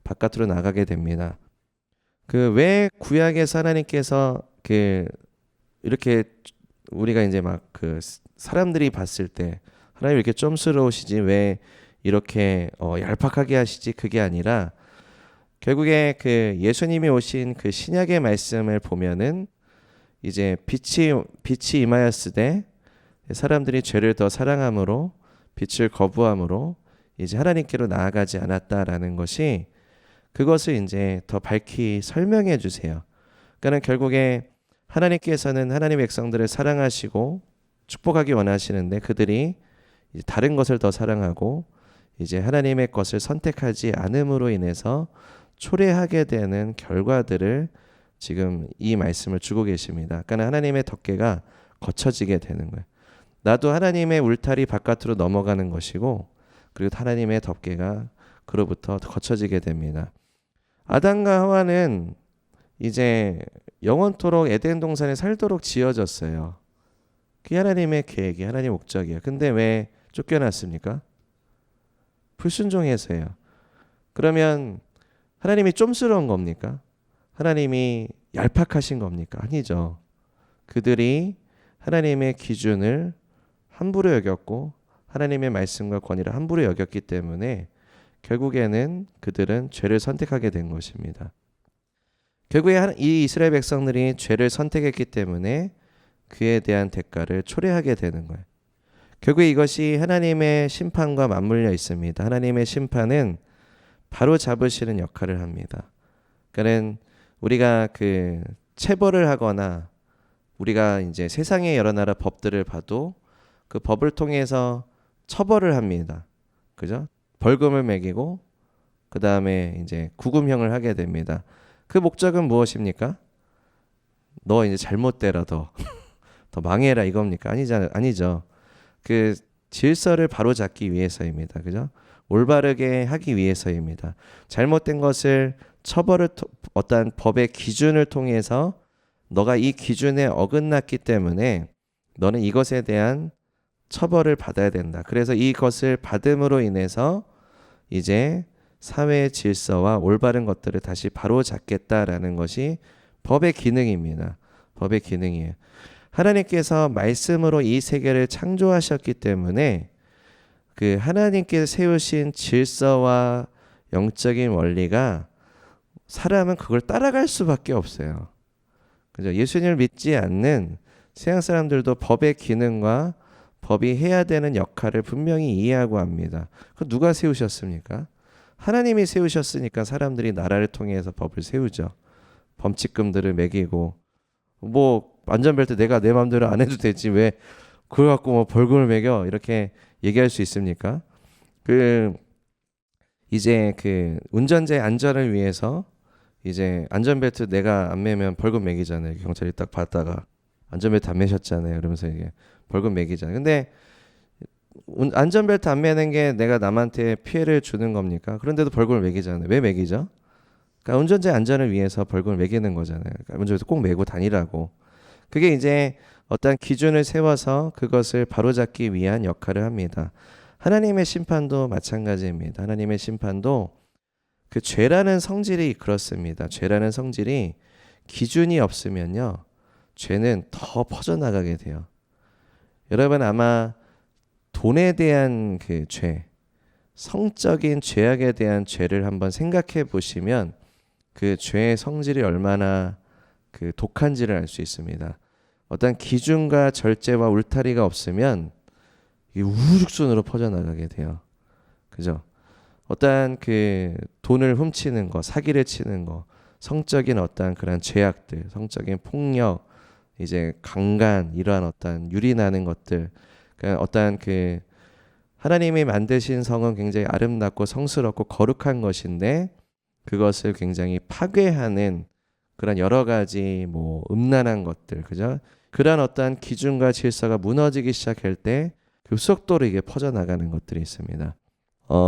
바깥으로 나가게 됩니다. 왜 구약에서 하나님께서 이렇게 우리가 이제 막 사람들이 봤을 때 하나님 이렇게 쫌스러우시지 왜 이렇게 얄팍하게 하시지 그게 아니라 결국에 예수님이 오신 신약의 말씀을 보면은 이제 빛이 임하였을 때 사람들이 죄를 더 사랑함으로 빛을 거부함으로 이제 하나님께로 나아가지 않았다라는 것이 그것을 이제 더 밝히 설명해 주세요. 그러니까 결국에 하나님께서는 하나님의 백성들을 사랑하시고 축복하기 원하시는데 그들이 이제 다른 것을 더 사랑하고 이제 하나님의 것을 선택하지 않음으로 인해서 초래하게 되는 결과들을 지금 이 말씀을 주고 계십니다. 그러니까 하나님의 덮개가 거쳐지게 되는 거예요. 나도 하나님의 울타리 바깥으로 넘어가는 것이고, 그리고 하나님의 덮개가 그로부터 거쳐지게 됩니다. 아담과 하와는 이제 영원토록 에덴 동산에 살도록 지어졌어요. 그게 하나님의 계획이, 하나님의 목적이에요. 근데 왜 쫓겨났습니까? 불순종해서요. 그러면 하나님이 좀스러운 겁니까? 하나님이 얄팍하신 겁니까? 아니죠. 그들이 하나님의 기준을 함부로 여겼고 하나님의 말씀과 권위를 함부로 여겼기 때문에 결국에는 그들은 죄를 선택하게 된 것입니다. 결국에 이 이스라엘 백성들이 죄를 선택했기 때문에 그에 대한 대가를 초래하게 되는 거예요. 결국 이것이 하나님의 심판과 맞물려 있습니다. 하나님의 심판은 바로 잡으시는 역할을 합니다. 그러니까 우리가 그 체벌을 하거나 우리가 이제 세상의 여러 나라 법들을 봐도 그 법을 통해서 처벌을 합니다. 그죠? 벌금을 매기고 그 다음에 이제 구금형을 하게 됩니다. 그 목적은 무엇입니까? 너 이제 잘못되라 더 망해라 이겁니까? 아니죠. 그 질서를 바로잡기 위해서입니다. 그죠? 올바르게 하기 위해서입니다. 잘못된 것을 어떤 법의 기준을 통해서 너가 이 기준에 어긋났기 때문에 너는 이것에 대한 처벌을 받아야 된다. 그래서 이것을 받음으로 인해서 이제 사회의 질서와 올바른 것들을 다시 바로잡겠다라는 것이 법의 기능입니다. 법의 기능이에요. 하나님께서 말씀으로 이 세계를 창조하셨기 때문에 그 하나님께서 세우신 질서와 영적인 원리가 사람은 그걸 따라갈 수밖에 없어요. 그죠? 예수님을 믿지 않는 세상 사람들도 법의 기능과 법이 해야 되는 역할을 분명히 이해하고 합니다. 그 누가 세우셨습니까? 하나님이 세우셨으니까 사람들이 나라를 통해서 법을 세우죠. 범칙금들을 매기고 뭐 안전벨트 내가 내 마음대로 안 해도 되지 왜 그걸 갖고 뭐 벌금을 매겨 이렇게 얘기할 수 있습니까? 이제 그 운전자의 안전을 위해서 이제 안전벨트 내가 안 매면 벌금 매기잖아요. 경찰이 딱 봤다가 안전벨트 안 매셨잖아요. 그러면서 이게 벌금 매기잖아요. 근데 안전벨트 안 매는 게 내가 남한테 피해를 주는 겁니까? 그런데도 벌금을 매기잖아요. 왜 매기죠? 그러니까 운전자의 안전을 위해서 벌금을 매기는 거잖아요. 그러니까 운전자도 꼭 매고 다니라고. 그게 이제 어떤 기준을 세워서 그것을 바로잡기 위한 역할을 합니다. 하나님의 심판도 마찬가지입니다. 하나님의 심판도 그 죄라는 성질이 그렇습니다. 죄라는 성질이 기준이 없으면요. 죄는 더 퍼져나가게 돼요. 여러분 아마 돈에 대한 그 죄, 성적인 죄악에 대한 죄를 한번 생각해 보시면 그 죄의 성질이 얼마나 그 독한지를 알 수 있습니다. 어떤 기준과 절제와 울타리가 없으면 이 우후죽순으로 퍼져나가게 돼요. 그죠? 어떠한 그 돈을 훔치는 거, 사기를 치는 거, 성적인 어떠한 그런 죄악들, 성적인 폭력, 이제 강간 이러한 어떠한 유린하는 것들, 그러니까 어떠한 그 하나님이 만드신 성은 굉장히 아름답고 성스럽고 거룩한 것인데 그것을 굉장히 파괴하는 그런 여러 가지 뭐 음란한 것들, 그죠? 그런 어떠한 기준과 질서가 무너지기 시작할 때 급속도로 이게 퍼져나가는 것들이 있습니다.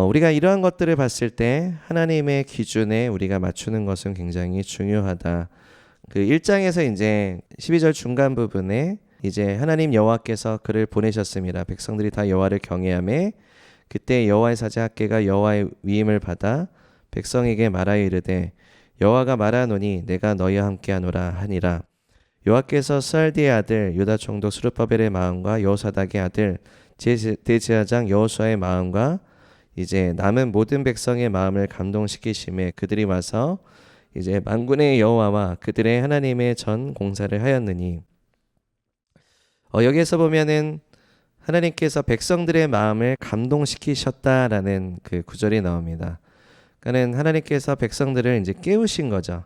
우리가 이러한 것들을 봤을 때 하나님의 기준에 우리가 맞추는 것은 굉장히 중요하다. 그 1장에서 이제 12절 중간 부분에 이제 하나님 여호와께서 그를 보내셨습니다. 백성들이 다 여호와를 경외하매 그때 여호와의 사자 학개가 여호와의 위임을 받아 백성에게 말하여 이르되 여호와가 말하노니 내가 너희와 함께하노라 하니라. 여호와께서 스알디의 아들 유다 총독 스룹바벨의 마음과 여호사닥의 아들 대제사장 여호수아의 마음과 이제 남은 모든 백성의 마음을 감동시키심에 그들이 와서 이제 만군의 여호와와 그들의 하나님의 전 공사를 하였느니 여기에서 보면은 하나님께서 백성들의 마음을 감동시키셨다라는 그 구절이 나옵니다. 그러니까 하나님께서 백성들을 이제 깨우신 거죠.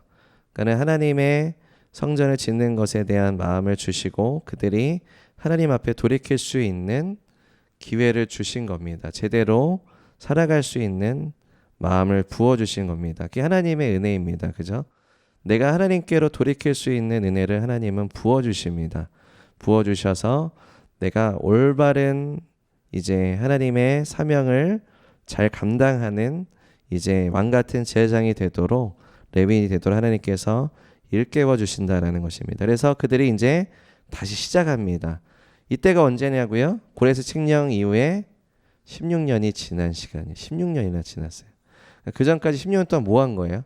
그러니까 하나님의 성전을 짓는 것에 대한 마음을 주시고 그들이 하나님 앞에 돌이킬 수 있는 기회를 주신 겁니다. 제대로 살아갈 수 있는 마음을 부어주신 겁니다. 그게 하나님의 은혜입니다. 그죠? 내가 하나님께로 돌이킬 수 있는 은혜를 하나님은 부어주십니다. 부어주셔서 내가 올바른 이제 하나님의 사명을 잘 감당하는 이제 왕 같은 제사장이 되도록, 레위인이 되도록 하나님께서 일깨워 주신다라는 것입니다. 그래서 그들이 이제 다시 시작합니다. 이때가 언제냐고요? 고레스 칙령 이후에 16년이 지난 시간이에요. 16년이나 지났어요. 그 전까지 16년 동안 뭐 한 거예요?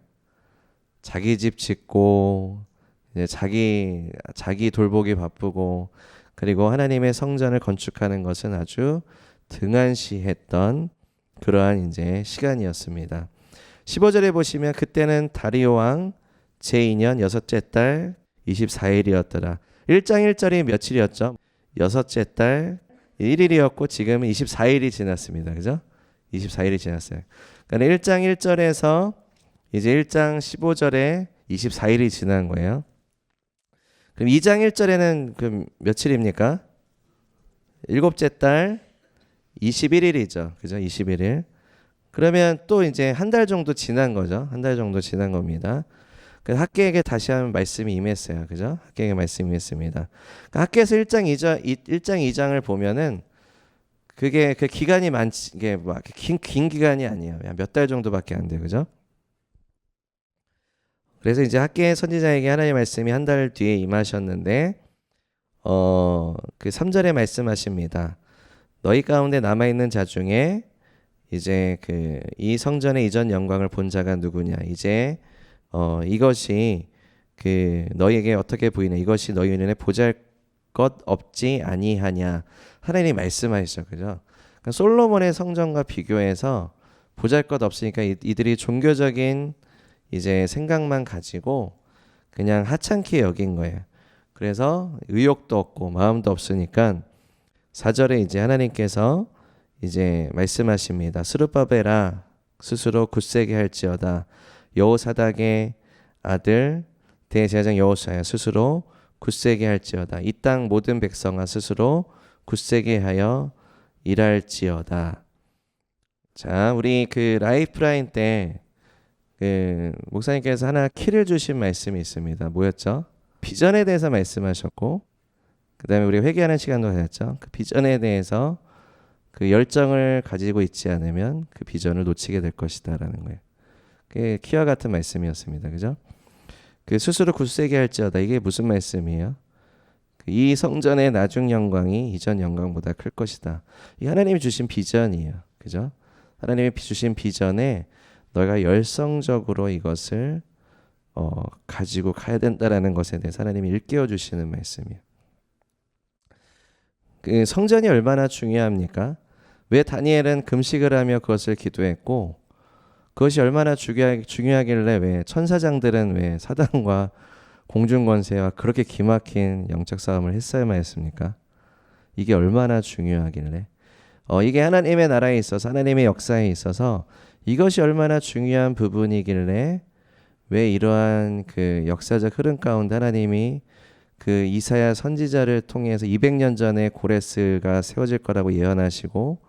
자기 집 짓고 이제 자기 돌보기 바쁘고, 그리고 하나님의 성전을 건축하는 것은 아주 등한시했던 그러한 이제 시간이었습니다. 15절에 보시면 그때는 다리오 왕 제2년 여섯째 달 24일이었더라. 1장 1절이 며칠이었죠? 여섯째 달 1일이었고 지금은 24일이 지났습니다. 그죠? 24일이 지났어요. 그러니까 1장 1절에서 이제 1장 15절에 24일이 지난 거예요. 그럼 2장 1절에는 그 며칠입니까? 일곱째 달 21일이죠. 그죠? 21일. 그러면 또 이제 한 달 정도 지난 거죠. 한 달 정도 지난 겁니다. 학개에게 다시 한번 말씀이 임했어요. 그죠? 학개에게 말씀이 임했습니다. 학개에서 1장 2장을 보면은 그게 그 기간이 많지, 이게 막 긴 기간이 아니에요. 몇 달 정도밖에 안 돼요. 그죠? 그래서 이제 학개 선지자에게 하나님의 말씀이 한 달 뒤에 임하셨는데, 그 3절에 말씀하십니다. 너희 가운데 남아 있는 자 중에 이제 이 성전의 이전 영광을 본 자가 누구냐? 이제 이것이 너희에게 어떻게 보이냐? 이것이 너희 눈에 보잘 것 없지 아니하냐? 하나님이 말씀하시죠, 그죠? 그러니까 솔로몬의 성전과 비교해서 보잘 것 없으니까 이들이 종교적인 이제 생각만 가지고 그냥 하찮게 여긴 거예요. 그래서 의욕도 없고 마음도 없으니까 4절에 이제 하나님께서 이제 말씀하십니다. 스룹바벨아 스스로 굳세게 할지어다. 여호사닥의 아들 대제사장 여호수아야 스스로 굳세게 할지어다. 이 땅 모든 백성아 스스로 굳세게 하여 일할지어다. 자, 우리 라이프라인 때 목사님께서 하나 키를 주신 말씀이 있습니다. 뭐였죠? 비전에 대해서 말씀하셨고, 그 다음에 우리 회개하는 시간도 가졌죠. 그 비전에 대해서 그 열정을 가지고 있지 않으면 그 비전을 놓치게 될 것이다 라는 거예요. 그게 키와 같은 말씀이었습니다. 그죠? 스스로 굳세게 할지어다. 이게 무슨 말씀이에요? 이 성전의 나중 영광이 이전 영광보다 클 것이다. 이 하나님이 주신 비전이에요. 그죠? 하나님이 주신 비전에 너희가 열성적으로 이것을 가지고 가야 된다라는 것에 대해서 하나님이 일깨워 주시는 말씀이에요. 성전이 얼마나 중요합니까? 왜 다니엘은 금식을 하며 그것을 기도했고, 그것이 얼마나 중요하길래 왜 천사장들은 왜 사단과 공중권세와 그렇게 기막힌 영적 싸움을 했어야만 했습니까? 이게 얼마나 중요하길래, 이게 하나님의 나라에 있어서, 하나님의 역사에 있어서 이것이 얼마나 중요한 부분이길래 왜 이러한 역사적 흐름 가운데 하나님이 이사야 선지자를 통해서 200년 전에 고레스가 세워질 거라고 예언하시고,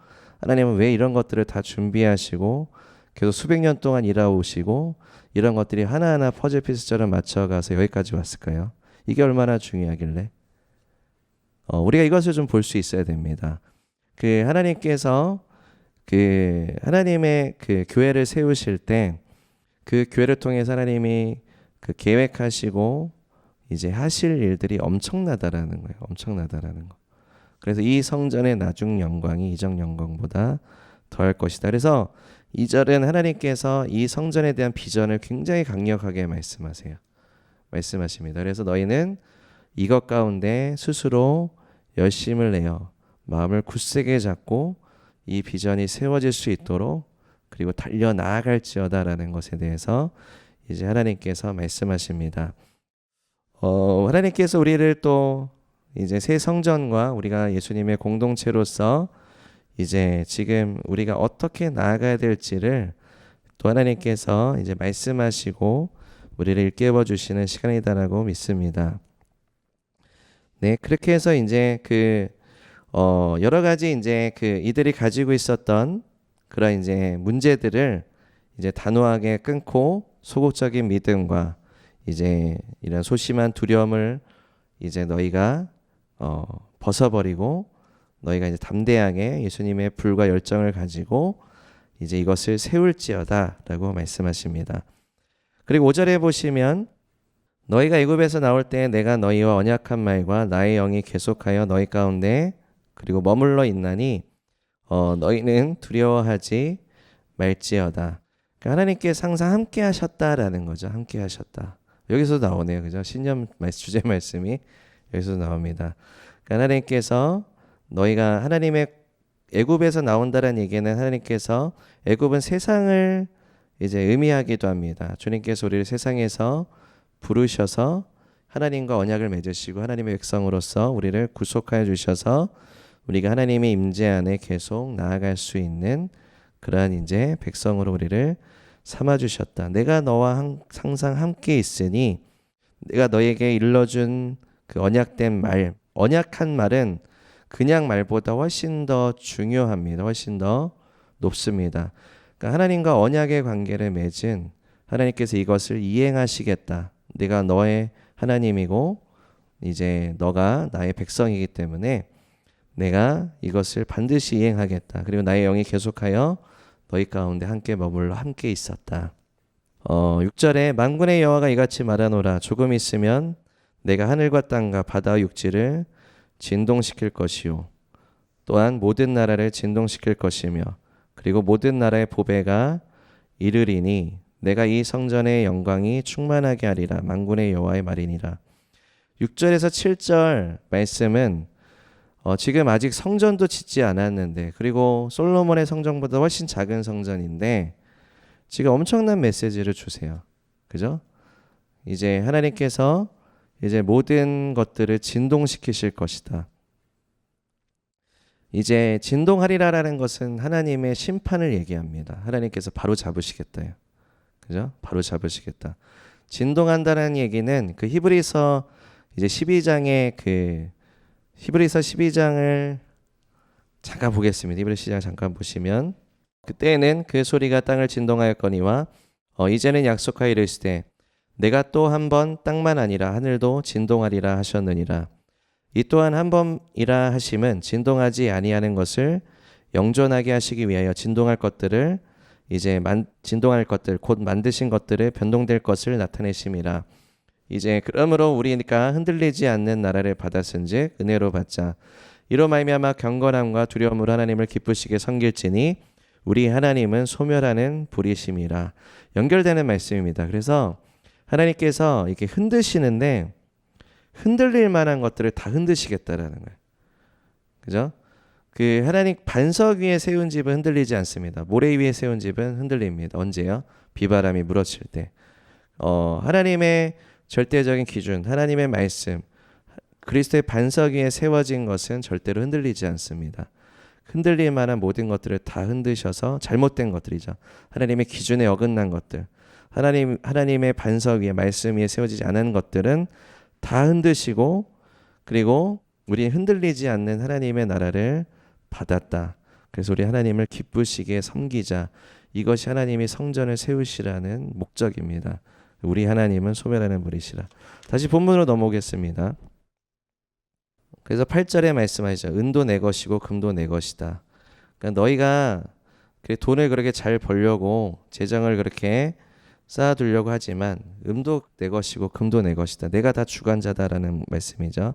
하나님은 왜 이런 것들을 다 준비하시고 계속 수백 년 동안 일하오시고 이런 것들이 하나하나 퍼즐 피스처럼 맞춰가서 여기까지 왔을까요? 이게 얼마나 중요하길래 우리가 이것을 좀 볼 수 있어야 됩니다. 하나님께서 하나님의 교회를 세우실 때 그 교회를 통해서 하나님이 계획하시고 이제 하실 일들이 엄청나다라는 거예요. 엄청나다라는 거. 그래서 이 성전의 나중 영광이 이전 영광보다 더할 것이다. 그래서 2절은 하나님께서 이 성전에 대한 비전을 굉장히 강력하게 말씀하십니다. 그래서 너희는 이것 가운데 스스로 열심을 내어 마음을 굳세게 잡고 이 비전이 세워질 수 있도록 그리고 달려 나아갈지어다라는 것에 대해서 이제 하나님께서 말씀하십니다. 하나님께서 우리를 또 이제 새 성전과 우리가 예수님의 공동체로서 이제 지금 우리가 어떻게 나아가야 될지를 또 하나님께서 이제 말씀하시고 우리를 일깨워 주시는 시간이다라고 믿습니다. 네, 그렇게 해서 이제 여러 가지 이제 이들이 가지고 있었던 그런 이제 문제들을 이제 단호하게 끊고 소극적인 믿음과 이제 이런 소심한 두려움을 이제 너희가 벗어버리고 너희가 이제 담대하게 예수님의 불과 열정을 가지고 이제 이것을 세울지어다라고 말씀하십니다. 그리고 5절에 보시면 너희가 애굽에서 나올 때 내가 너희와 언약한 말과 나의 영이 계속하여 너희 가운데 그리고 머물러 있나니 너희는 두려워하지 말지어다. 그러니까 하나님께서 항상 함께 하셨다라는 거죠. 함께 하셨다. 여기서 나오네요. 그죠? 신년 주제 말씀이 여기서 나옵니다. 그러니까 하나님께서 너희가 하나님의 애굽에서 나온다는 얘기는 하나님께서 애굽은 세상을 이제 의미하기도 합니다. 주님께서 우리를 세상에서 부르셔서 하나님과 언약을 맺으시고 하나님의 백성으로서 우리를 구속하여 주셔서 우리가 하나님의 임재 안에 계속 나아갈 수 있는 그러한 이제 백성으로 우리를 삼아 주셨다. 내가 너와 항상 함께 있으니 내가 너에게 일러준 그 언약된 말, 언약한 말은 그냥 말보다 훨씬 더 중요합니다. 훨씬 더 높습니다. 그러니까 하나님과 언약의 관계를 맺은 하나님께서 이것을 이행하시겠다. 내가 너의 하나님이고 이제 너가 나의 백성이기 때문에 내가 이것을 반드시 이행하겠다. 그리고 나의 영이 계속하여 너희 가운데 함께 머물러 함께 있었다. 6절에 만군의 여호와가 이같이 말하노라. 조금 있으면 내가 하늘과 땅과 바다와 육지를 진동시킬 것이요 또한 모든 나라를 진동시킬 것이며 그리고 모든 나라의 보배가 이르리니 내가 이 성전의 영광이 충만하게 하리라. 만군의 여호와의 말이니라. 6절에서 7절 말씀은 지금 아직 성전도 짓지 않았는데 그리고 솔로몬의 성전보다 훨씬 작은 성전인데 지금 엄청난 메시지를 주세요. 그죠? 이제 하나님께서 이제 모든 것들을 진동시키실 것이다. 이제 진동하리라라는 것은 하나님의 심판을 얘기합니다. 하나님께서 바로 잡으시겠다요. 그죠? 바로 잡으시겠다. 진동한다는 얘기는 그 히브리서 이제 12장의 그 히브리서 12장을 잠깐 보겠습니다. 히브리서 12장 잠깐 보시면 그때에는 그 소리가 땅을 진동하였거니와 이제는 약속하여 이르시되 내가 또 한 번 땅만 아니라 하늘도 진동하리라 하셨느니라. 이 또한 한 번이라 하심은 진동하지 아니하는 것을 영존하게 하시기 위하여 진동할 것들을 이제 진동할 것들 곧 만드신 것들을 변동될 것을 나타내심이라. 이제 그러므로 우리가 흔들리지 않는 나라를 받았은즉 은혜로 받자. 이로 말미암아 경건함과 두려움으로 하나님을 기쁘시게 섬길지니 우리 하나님은 소멸하는 불이심이라. 연결되는 말씀입니다. 그래서 하나님께서 이렇게 흔드시는데 흔들릴 만한 것들을 다 흔드시겠다라는 거예요. 그죠? 그 하나님 반석 위에 세운 집은 흔들리지 않습니다. 모래 위에 세운 집은 흔들립니다. 언제요? 비바람이 물어칠 때. 하나님의 절대적인 기준, 하나님의 말씀, 그리스도의 반석 위에 세워진 것은 절대로 흔들리지 않습니다. 흔들릴 만한 모든 것들을 다 흔드셔서 잘못된 것들이죠. 하나님의 기준에 어긋난 것들, 하나님의 반석 위에 말씀 위에 세워지지 않은 것들은 다 흔드시고 그리고 우리 흔들리지 않는 하나님의 나라를 받았다. 그래서 우리 하나님을 기쁘시게 섬기자. 이것이 하나님이 성전을 세우시라는 목적입니다. 우리 하나님은 소멸하는 분이시라. 다시 본문으로 넘어오겠습니다. 그래서 8절에 말씀하시죠. 은도 내 것이고 금도 내 것이다. 그러니까 너희가 돈을 그렇게 잘 벌려고 재정을 그렇게 쌓아두려고 하지만 은도 내 것이고 금도 내 것이다. 내가 다 주관자다라는 말씀이죠.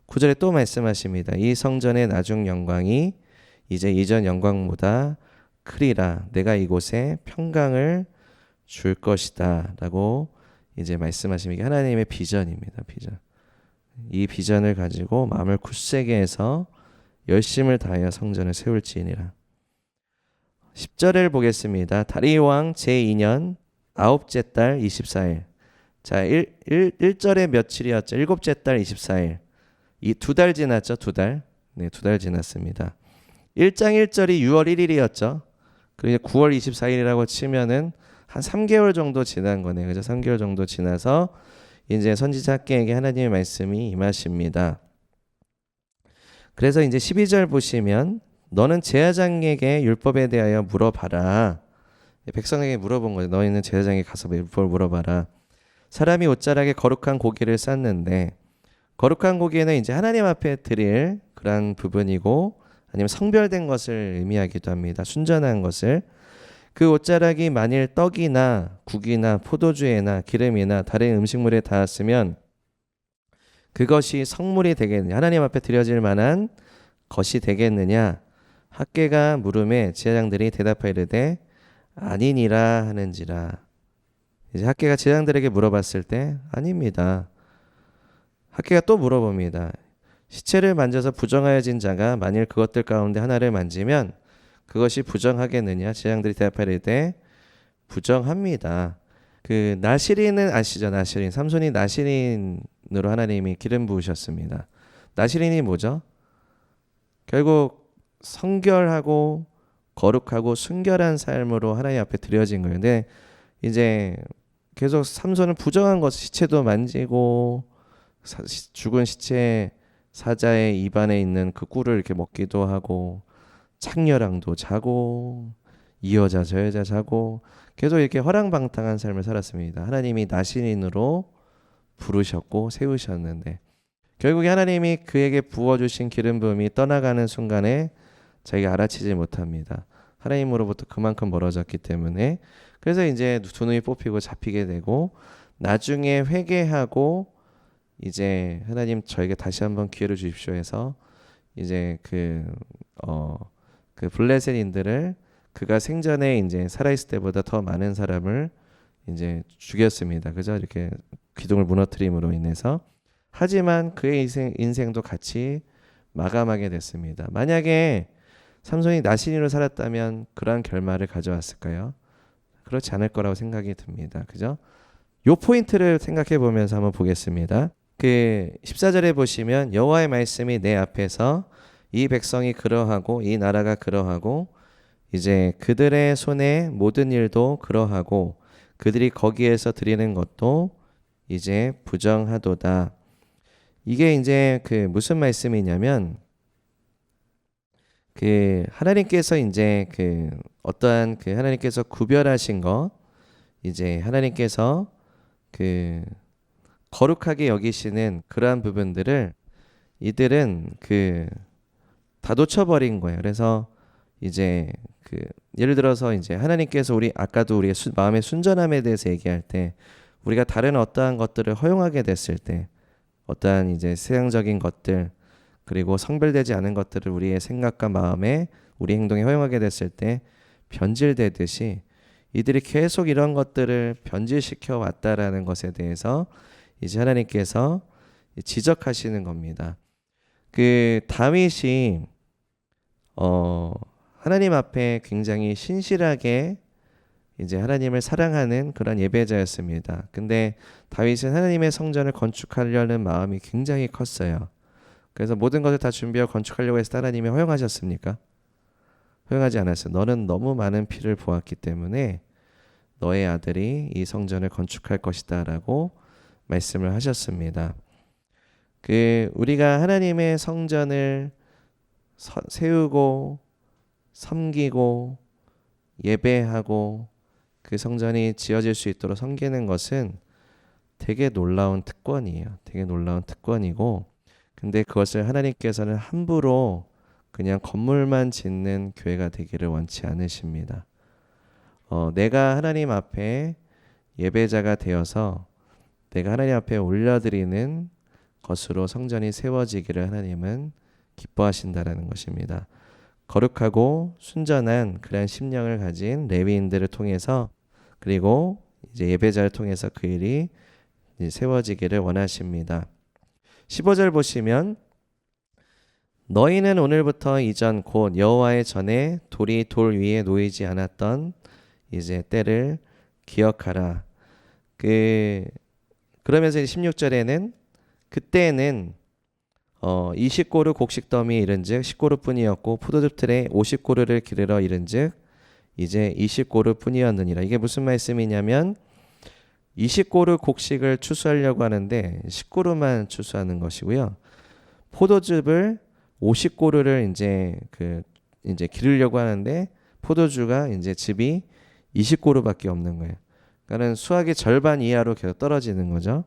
9절에 또 말씀하십니다. 이 성전의 나중 영광이 이제 이전 영광보다 크리라. 내가 이곳에 평강을 줄 것이다 라고 이제 말씀하시는 게 하나님의 비전입니다. 비전. 이 비전을 가지고 마음을 굳세게 해서 열심을 다하여 성전을 세울지니라. 10절을 보겠습니다. 다리오 왕 제2년 9째 달 24일. 자, 1절에 며칠이었죠? 7째 달 24일. 이 2달 지났죠? 2달. 네, 2달 지났습니다. 1장 1절이 6월 1일이었죠. 그리고 9월 24일이라고 치면은 한 3개월 정도 지난 거네요. 그죠? 3개월 정도 지나서 이제 선지자 학계에게 하나님의 말씀이 임하십니다. 그래서 이제 12절 보시면 너는 제사장에게 율법에 대하여 물어봐라. 백성에게 물어본 거죠. 너희는 제사장에게 가서 율법을 물어봐라. 사람이 옷자락에 거룩한 고기를 쌌는데 거룩한 고기는 이제 하나님 앞에 드릴 그런 부분이고 아니면 성별된 것을 의미하기도 합니다. 순전한 것을. 그 옷자락이 만일 떡이나 국이나 포도주에나 기름이나 다른 음식물에 닿았으면 그것이 성물이 되겠느냐, 하나님 앞에 드려질 만한 것이 되겠느냐. 학개가 물음에 제사장들이 대답하여 이르되 아니니라 하는지라. 이제 학개가 제사장들에게 물어봤을 때 아닙니다. 학개가 또 물어봅니다. 시체를 만져서 부정하여진 자가 만일 그것들 가운데 하나를 만지면 그것이 부정하겠느냐. 제사장들이 대답하여 이르되 부정합니다. 그 나시린은 아시죠? 나시린. 삼손이 나시린으로 하나님이 기름 부으셨습니다. 나시린이 뭐죠? 결국 성결하고 거룩하고 순결한 삶으로 하나님 앞에 드려진 거예요. 근데 이제 계속 삼손은 부정한 것, 시체도 만지고 죽은 시체 사자의 입안에 있는 그 꿀을 이렇게 먹기도 하고 창녀랑도 자고 이 여자 저 여자 자고 계속 이렇게 허랑방탕한 삶을 살았습니다. 하나님이 나시린으로 부르셨고 세우셨는데 결국에 하나님이 그에게 부어주신 기름 부음이 떠나가는 순간에 자기가 알아채지 못합니다. 하나님으로부터 그만큼 멀어졌기 때문에. 그래서 이제 두 눈이 뽑히고 잡히게 되고 나중에 회개하고 이제 하나님 저에게 다시 한번 기회를 주십시오 해서 이제 그 블레셋인들을 그가 생전에 이제 살아있을 때보다 더 많은 사람을 이제 죽였습니다. 그죠? 이렇게 기둥을 무너뜨림으로 인해서. 하지만 그의 인생도 같이 마감하게 됐습니다. 만약에 삼손이 나시린으로 살았다면 그러한 결말을 가져왔을까요? 그렇지 않을 거라고 생각이 듭니다. 그죠? 요 포인트를 생각해 보면서 한번 보겠습니다. 그 14절에 보시면 여호와의 말씀이 내 앞에서 이 백성이 그러하고 이 나라가 그러하고 이제 그들의 손의 모든 일도 그러하고 그들이 거기에서 드리는 것도 이제 부정하도다. 이게 이제 그 무슨 말씀이냐면 그 하나님께서 이제 그 어떠한 그 하나님께서 구별하신 거 이제 하나님께서 그 거룩하게 여기시는 그러한 부분들을 이들은 그 다 놓쳐버린 거예요. 그래서 이제 그 예를 들어서 이제 하나님께서 아까도 우리의 마음의 순전함에 대해서 얘기할 때 우리가 다른 어떠한 것들을 허용하게 됐을 때 어떠한 이제 세상적인 것들 그리고 성별되지 않은 것들을 우리의 생각과 마음에 우리 행동에 허용하게 됐을 때 변질되듯이 이들이 계속 이런 것들을 변질시켜 왔다라는 것에 대해서 이제 하나님께서 지적하시는 겁니다. 그 다윗이 하나님 앞에 굉장히 신실하게 이제 하나님을 사랑하는 그런 예배자였습니다. 근데 다윗은 하나님의 성전을 건축하려는 마음이 굉장히 컸어요. 그래서 모든 것을 다 준비하고 건축하려고 해서 하나님이 허용하셨습니까? 허용하지 않았어요. 너는 너무 많은 피를 보았기 때문에 너의 아들이 이 성전을 건축할 것이다 라고 말씀을 하셨습니다. 우리가 하나님의 성전을 세우고 섬기고 예배하고 그 성전이 지어질 수 있도록 섬기는 것은 되게 놀라운 특권이에요. 되게 놀라운 특권이고 근데 그것을 하나님께서는 함부로 그냥 건물만 짓는 교회가 되기를 원치 않으십니다. 내가 하나님 앞에 예배자가 되어서 내가 하나님 앞에 올려드리는 것으로 성전이 세워지기를 하나님은 기뻐하신다라는 것입니다. 거룩하고 순전한 그런 심령을 가진 레위인들을 통해서 그리고 이제 예배자를 통해서 그 일이 세워지기를 원하십니다. 15절 보시면 너희는 오늘부터 이전 곧 여호와의 전에 돌이 돌 위에 놓이지 않았던 이제 때를 기억하라. 그러면서 16절에는 그때는 20고루 곡식 더미 이른즉 10고루뿐이었고 포도즙 틀에 50고루를 기르러 이른즉 이제 20고루 뿐이었느니라. 이게 무슨 말씀이냐면 20고루 곡식을 추수하려고 하는데 10고루만 추수하는 것이고요. 포도즙을 50고루를 이제 기르려고 하는데 포도주가 이제 즙이 20고루밖에 없는 거예요. 그러니까는 수확의 절반 이하로 계속 떨어지는 거죠.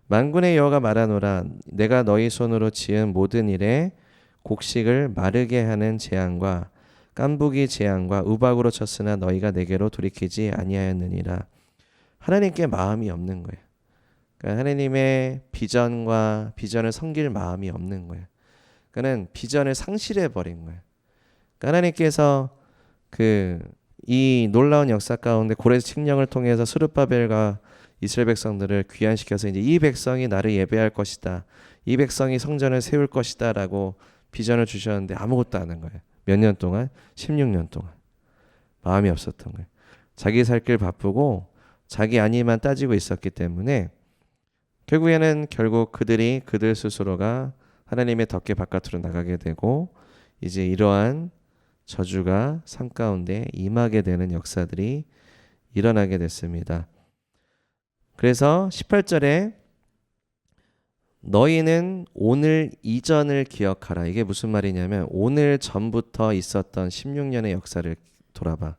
만군의 여호와가 말하노라 내가 너희 손으로 지은 모든 일에 곡식을 마르게 하는 재앙과 깐부기 재앙과 우박으로 쳤으나 너희가 내게로 돌이키지 아니하였느니라. 하나님께 마음이 없는 거예요. 그러니까 하나님의 비전을 섬길 마음이 없는 거예요. 그는 비전을 상실해 버린 거예요. 그러니까 하나님께서 이 놀라운 역사 가운데 고레스 칙령을 통해서 스룹바벨과 이스라엘 백성들을 귀환시켜서 이제 이 백성이 나를 예배할 것이다. 이 백성이 성전을 세울 것이다라고 비전을 주셨는데 아무것도 안 한 거예요. 몇 년 동안? 16년 동안. 마음이 없었던 거예요. 자기 살 길 바쁘고 자기 안위만 따지고 있었기 때문에 결국 그들 스스로가 하나님의 덕계 바깥으로 나가게 되고 이제 이러한 저주가 삶 가운데 임하게 되는 역사들이 일어나게 됐습니다. 그래서 18절에 너희는 오늘 이전을 기억하라. 이게 무슨 말이냐면 오늘 전부터 있었던 16년의 역사를 돌아봐.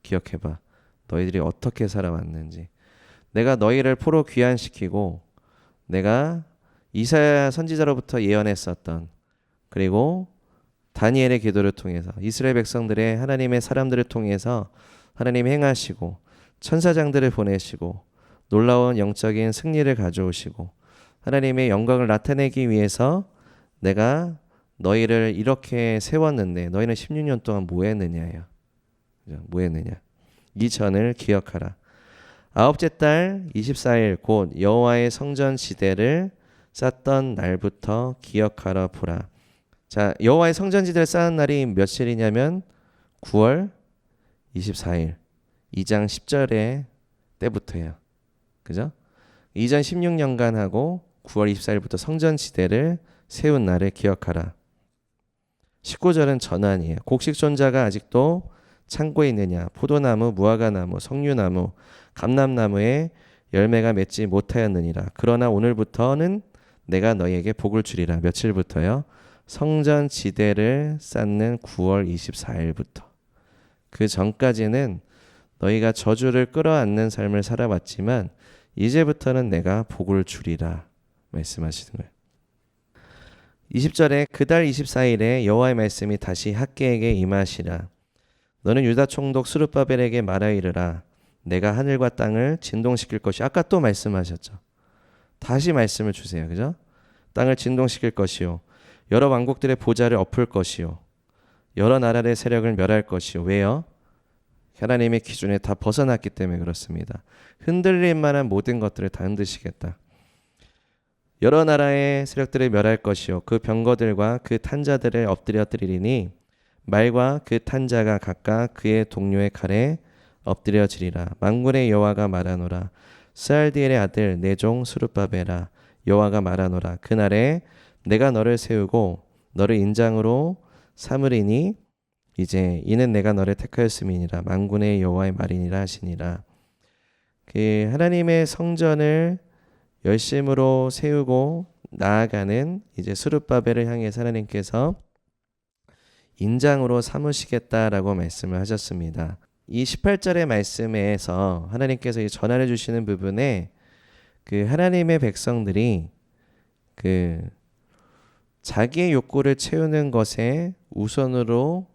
기억해봐. 너희들이 어떻게 살아왔는지. 내가 너희를 포로 귀환시키고 내가 이사야 선지자로부터 예언했었던 그리고 다니엘의 기도를 통해서 이스라엘 백성들의 하나님의 사람들을 통해서 하나님이 행하시고 천사장들을 보내시고 놀라운 영적인 승리를 가져오시고 하나님의 영광을 나타내기 위해서 내가 너희를 이렇게 세웠는데 너희는 16년 동안 뭐 했느냐예요. 뭐 했느냐. 이 전을 기억하라. 아홉째 달 24일 곧 여호와의 성전 지대를 쌓던 날부터 기억하라 보라. 자, 여호와의 성전 지대를 쌓은 날이 며칠이냐면 9월 24일 2장 10절의 때부터예요. 그죠? 이전 16년간 하고 9월 24일부터 성전 지대를 세운 날을 기억하라. 19절은 전환이에요. 곡식 손자가 아직도 창고에 있느냐. 포도나무, 무화과나무, 석류나무, 감람나무에 열매가 맺지 못하였느니라. 그러나 오늘부터는 내가 너희에게 복을 주리라. 며칠부터요? 성전 지대를 쌓는 9월 24일부터. 그 전까지는 너희가 저주를 끌어안는 삶을 살아왔지만 이제부터는 내가 복을 주리라 말씀하시는 거예요. 20절에 그달 24일에 여호와의 말씀이 다시 학개에게 임하시라. 너는 유다 총독 스룹바벨에게 말하 이르라. 내가 하늘과 땅을 진동시킬 것이. 아까 또 말씀하셨죠. 다시 말씀을 주세요. 그죠? 땅을 진동시킬 것이요. 여러 왕국들의 보좌를 엎을 것이요. 여러 나라의 세력을 멸할 것이요. 왜요? 하나님의 기준에 다 벗어났기 때문에 그렇습니다. 흔들릴 만한 모든 것들을 다 흔드시겠다. 여러 나라의 세력들을 멸할 것이요. 그 병거들과 그 탄자들을 엎드려뜨리리니 말과 그 탄자가 각각 그의 동료의 칼에 엎드려지리라. 만군의 여호와가 말하노라. 스알디엘의 아들 내 종 스룹바벨아 여호와가 말하노라. 그날에 내가 너를 세우고 너를 인장으로 삼으리니 이제 이는 내가 너를 택하였음이니라. 만군의 여호와의 말이니라 하시니라. 그 하나님의 성전을 열심으로 세우고 나아가는 이제 스룹바벨을 향해서 하나님께서 인장으로 삼으시겠다라고 말씀을 하셨습니다. 이 18절의 말씀에서 하나님께서 전하여 주시는 부분에 그 하나님의 백성들이 그 자기의 욕구를 채우는 것에 우선으로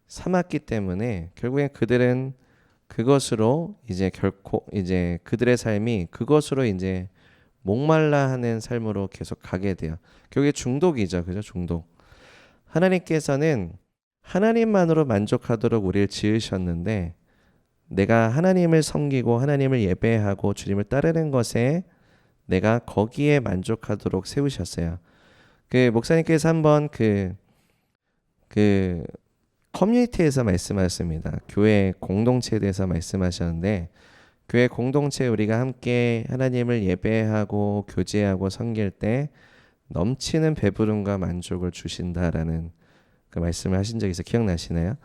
삼았기 때문에 결국엔 그들은 그것으로 이제 결코 이제 그들의 삶이 그것으로 이제 목말라 하는 삶으로 계속 가게 돼요. 결국에 중독이죠. 그죠? 중독. 하나님께서는 하나님만으로 만족하도록 우리를 지으셨는데 내가 하나님을 섬기고 하나님을 예배하고 주님을 따르는 것에 내가 거기에 만족하도록 세우셨어요. 그 목사님께서 한번 그 커뮤니티에서 말씀하셨습니다. 교회 공동체에 대해서 말씀하셨는데 교회 공동체에 우리가 함께 하나님을 예배하고 교제하고 섬길 때 넘치는 배부름과 만족을 주신다라는 그 말씀을 하신 적이 있어 기억나시나요?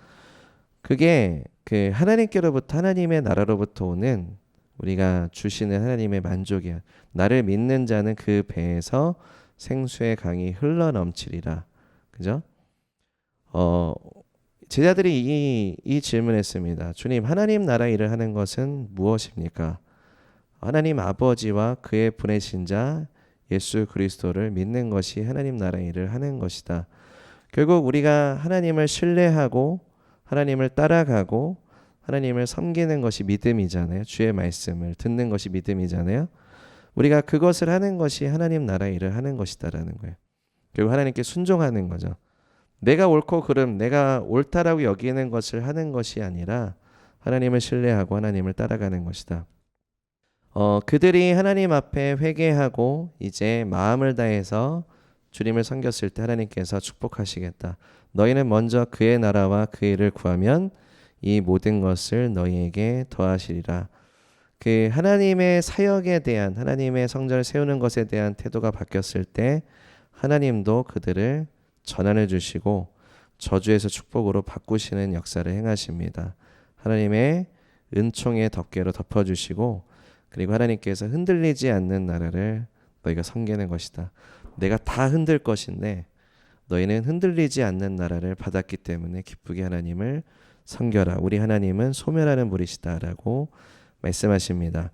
그게 그 하나님께로부터 하나님의 나라로부터 오는 우리가 주시는 하나님의 만족이야. 나를 믿는 자는 그 배에서 생수의 강이 흘러 넘치리라. 그죠? 제자들이 이 질문했습니다. 주님, 하나님 나라 일을 하는 것은 무엇입니까? 하나님 아버지와 그의 보내신 자 예수 그리스도를 믿는 것이 하나님 나라 일을 하는 것이다. 결국 우리가 하나님을 신뢰하고 하나님을 따라가고 하나님을 섬기는 것이 믿음이잖아요. 주의 말씀을 듣는 것이 믿음이잖아요. 우리가 그것을 하는 것이 하나님 나라 일을 하는 것이다라는 거예요. 결국 하나님께 순종하는 거죠. 내가 옳고 그름, 내가 옳다라고 여기는 것을 하는 것이 아니라 하나님을 신뢰하고 하나님을 따라가는 것이다. 그들이 하나님 앞에 회개하고 이제 마음을 다해서 주님을 섬겼을 때 하나님께서 축복하시겠다. 너희는 먼저 그의 나라와 그의 일을 구하면 이 모든 것을 너희에게 더하시리라. 그 하나님의 사역에 대한, 하나님의 성전을 세우는 것에 대한 태도가 바뀌었을 때 하나님도 그들을 전환해 주시고 저주에서 축복으로 바꾸시는 역사를 행하십니다. 하나님의 은총의 덮개로 덮어주시고 그리고 하나님께서 흔들리지 않는 나라를 너희가 섬기는 것이다. 내가 다 흔들 것인데 너희는 흔들리지 않는 나라를 받았기 때문에 기쁘게 하나님을 섬겨라. 우리 하나님은 소멸하는 분이시다라고 말씀하십니다.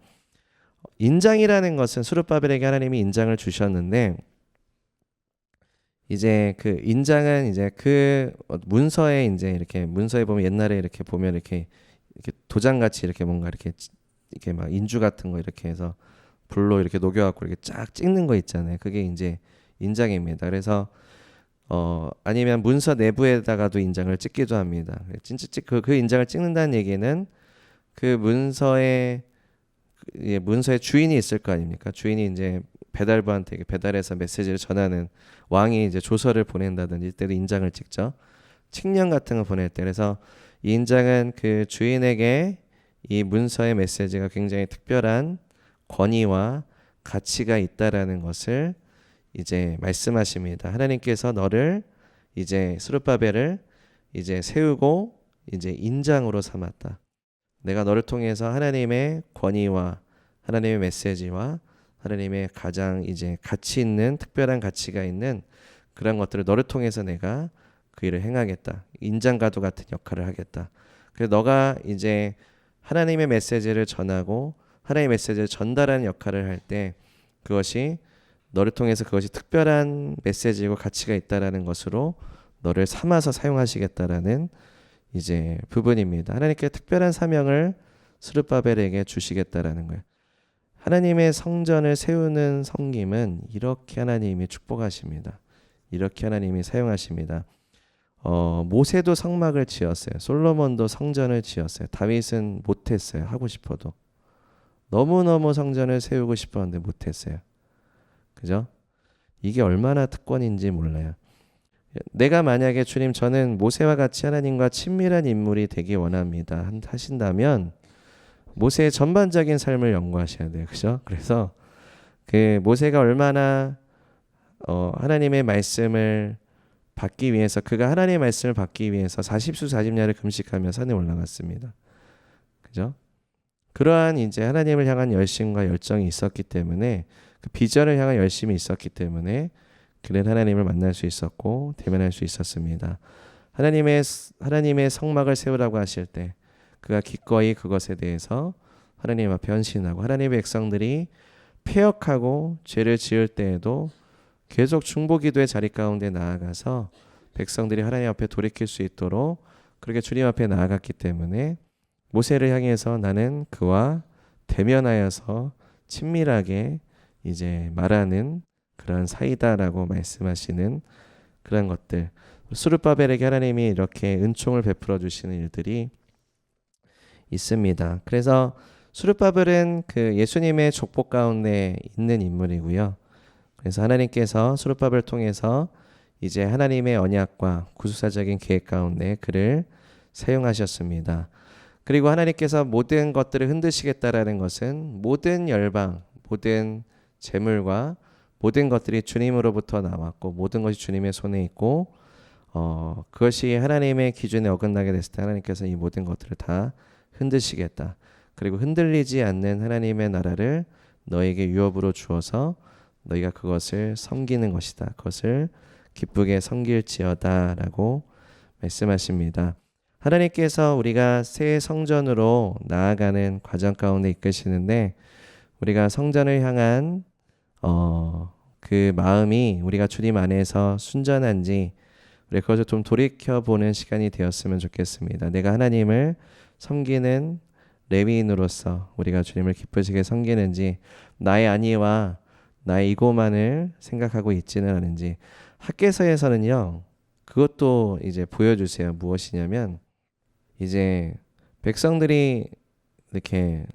인장이라는 것은 스룹바벨에게 하나님이 인장을 주셨는데 이제 그 인장은 이제 그 문서에 이제 이렇게 문서에 보면 옛날에 이렇게 보면 이렇게 도장 같이 이렇게 뭔가 이렇게 막 인주 같은 거 이렇게 해서 불로 이렇게 녹여갖고 이렇게 쫙 찍는 거 있잖아요. 그게 이제 인장입니다. 그래서 아니면 문서 내부에다가도 인장을 찍기도 합니다. 진짜 그 인장을 찍는다는 얘기는 그 문서의 주인이 있을 거 아닙니까? 주인이 이제 배달부한테 배달해서 메시지를 전하는 왕이 이제 조서를 보낸다든지 이때도 인장을 찍죠. 칙령 같은 거 보낼 때. 그래서 이 인장은 그 주인에게 이 문서의 메시지가 굉장히 특별한 권위와 가치가 있다라는 것을 이제 말씀하십니다. 하나님께서 너를 이제 스룹바벨을 이제 세우고 이제 인장으로 삼았다. 내가 너를 통해서 하나님의 권위와 하나님의 메시지와 하나님의 가장 이제 가치 있는 특별한 가치가 있는 그런 것들을 너를 통해서 내가 그 일을 행하겠다. 인장과도 같은 역할을 하겠다. 그래서 너가 이제 하나님의 메시지를 전하고 하나님의 메시지를 전달하는 역할을 할 때 그것이 너를 통해서 그것이 특별한 메시지고 가치가 있다라는 것으로 너를 삼아서 사용하시겠다라는 이제 부분입니다. 하나님께 특별한 사명을 스룹바벨에게 주시겠다라는 거예요. 하나님의 성전을 세우는 섬김은 이렇게 하나님이 축복하십니다. 이렇게 하나님이 사용하십니다. 모세도 성막을 지었어요. 솔로몬도 성전을 지었어요. 다윗은 못했어요. 하고 싶어도. 너무너무 성전을 세우고 싶었는데 못했어요. 그죠? 이게 얼마나 특권인지 몰라요. 내가 만약에 주님 저는 모세와 같이 하나님과 친밀한 인물이 되기 원합니다 하신다면 모세의 전반적인 삶을 연구하셔야 돼요. 그죠? 그래서 그 모세가 얼마나 하나님의 말씀을 받기 위해서 그가 하나님의 말씀을 받기 위해서 40수 40야를 금식하며 산에 올라갔습니다. 그죠? 그러한 이제 하나님을 향한 열심과 열정이 있었기 때문에 그 비전을 향한 열심이 있었기 때문에 그는 하나님을 만날 수 있었고 대면할 수 있었습니다. 하나님의 성막을 세우라고 하실 때 그가 기꺼이 그것에 대해서 하나님 앞에 헌신하고 하나님의 백성들이 패역하고 죄를 지을 때에도 계속 중보기도의 자리 가운데 나아가서 백성들이 하나님 앞에 돌이킬 수 있도록 그렇게 주님 앞에 나아갔기 때문에 모세를 향해서 나는 그와 대면하여서 친밀하게 이제 말하는 그런 사이다라고 말씀하시는 그런 것들. 스룹바벨에게 하나님이 이렇게 은총을 베풀어 주시는 일들이 있습니다. 그래서 스룹바벨은 그 예수님의 족보 가운데 있는 인물이고요. 그래서 하나님께서 스룹바벨을 통해서 이제 하나님의 언약과 구속사적인 계획 가운데 그를 사용하셨습니다. 그리고 하나님께서 모든 것들을 흔드시겠다라는 것은 모든 열방, 모든 재물과 모든 것들이 주님으로부터 나왔고 모든 것이 주님의 손에 있고 그것이 하나님의 기준에 어긋나게 됐을 때 하나님께서 이 모든 것들을 다 흔드시겠다. 그리고 흔들리지 않는 하나님의 나라를 너에게 유업으로 주어서 너희가 그것을 섬기는 것이다. 그것을 기쁘게 섬길지어다 라고 말씀하십니다. 하나님께서 우리가 새 성전으로 나아가는 과정 가운데 이끄시는데 우리가 성전을 향한 그 마음이 우리가 주님 안에서 순전한지 우리 그것을 좀 돌이켜보는 시간이 되었으면 좋겠습니다. 내가 하나님을 섬기는 레위인으로서 우리가 주님을 기쁘시게 섬기는지, 나의 안위와 나의 이고만을 생각하고 있지는 않은지. 학개서에서는요, 그것도 이제 보여주세요. 무엇이냐면, 이제 백성들이 이렇게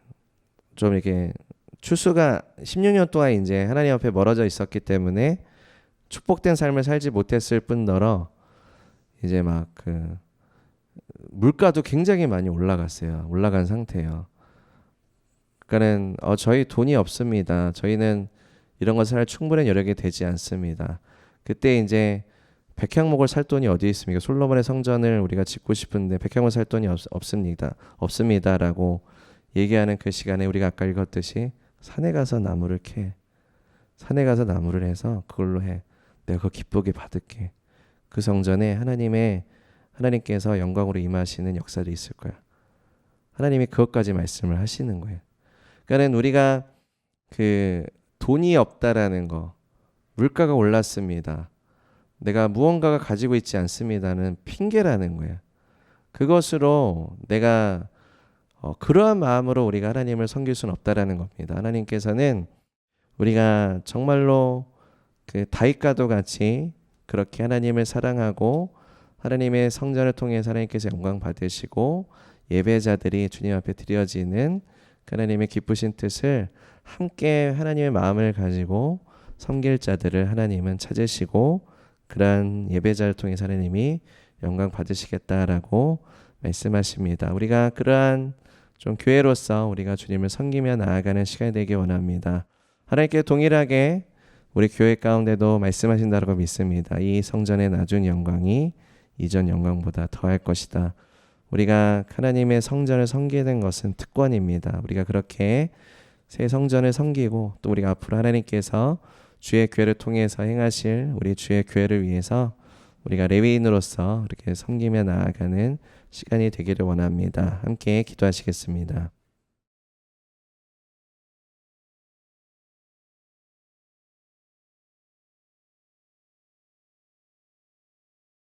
좀 이렇게 추수가 16년 동안 이제 하나님 앞에 멀어져 있었기 때문에 축복된 삶을 살지 못했을 뿐더러 이제 막 그 물가도 굉장히 많이 올라갔어요. 올라간 상태예요. 그러니까는 저희 돈이 없습니다. 저희는 이런 것을 할 충분한 여력이 되지 않습니다. 그때 이제 백향목을 살 돈이 어디 있습니까? 솔로몬의 성전을 우리가 짓고 싶은데 백향목을 살 돈이 없습니다라고 얘기하는 그 시간에 우리가 아까 읽었듯이 산에 가서 나무를 캐. 산에 가서 나무를 해서 그걸로 해. 내가 그거 기쁘게 받을게. 그 성전에 하나님께서 영광으로 임하시는 역사도 있을 거야. 하나님이 그것까지 말씀을 하시는 거예요. 그러니까 우리가 그 돈이 없다라는 거, 물가가 올랐습니다. 내가 무언가가 가지고 있지 않습니다는 핑계라는 거예요. 그것으로 내가 그러한 마음으로 우리가 하나님을 섬길 수는 없다라는 겁니다. 하나님께서는 우리가 정말로 그 다윗과도 같이 그렇게 하나님을 사랑하고 하나님의 성전을 통해서 하나님께서 영광 받으시고 예배자들이 주님 앞에 드려지는 하나님의 기쁘신 뜻을 함께 하나님의 마음을 가지고 섬길 자들을 하나님은 찾으시고 그러한 예배자를 통해서 하나님이 영광 받으시겠다라고 말씀하십니다. 우리가 그러한 좀 교회로서 우리가 주님을 섬기며 나아가는 시간이 되길 원합니다. 하나님께 동일하게 우리 교회 가운데도 말씀하신다고 믿습니다. 이 성전의 나중 영광이 이전 영광보다 더할 것이다. 우리가 하나님의 성전을 섬기는 것은 특권입니다. 우리가 그렇게 새 성전을 섬기고 또 우리가 앞으로 하나님께서 주의 교회를 통해서 행하실 우리 주의 교회를 위해서 우리가 레위인으로서 이렇게 섬기며 나아가는 시간이 되기를 원합니다. 함께 기도하시겠습니다.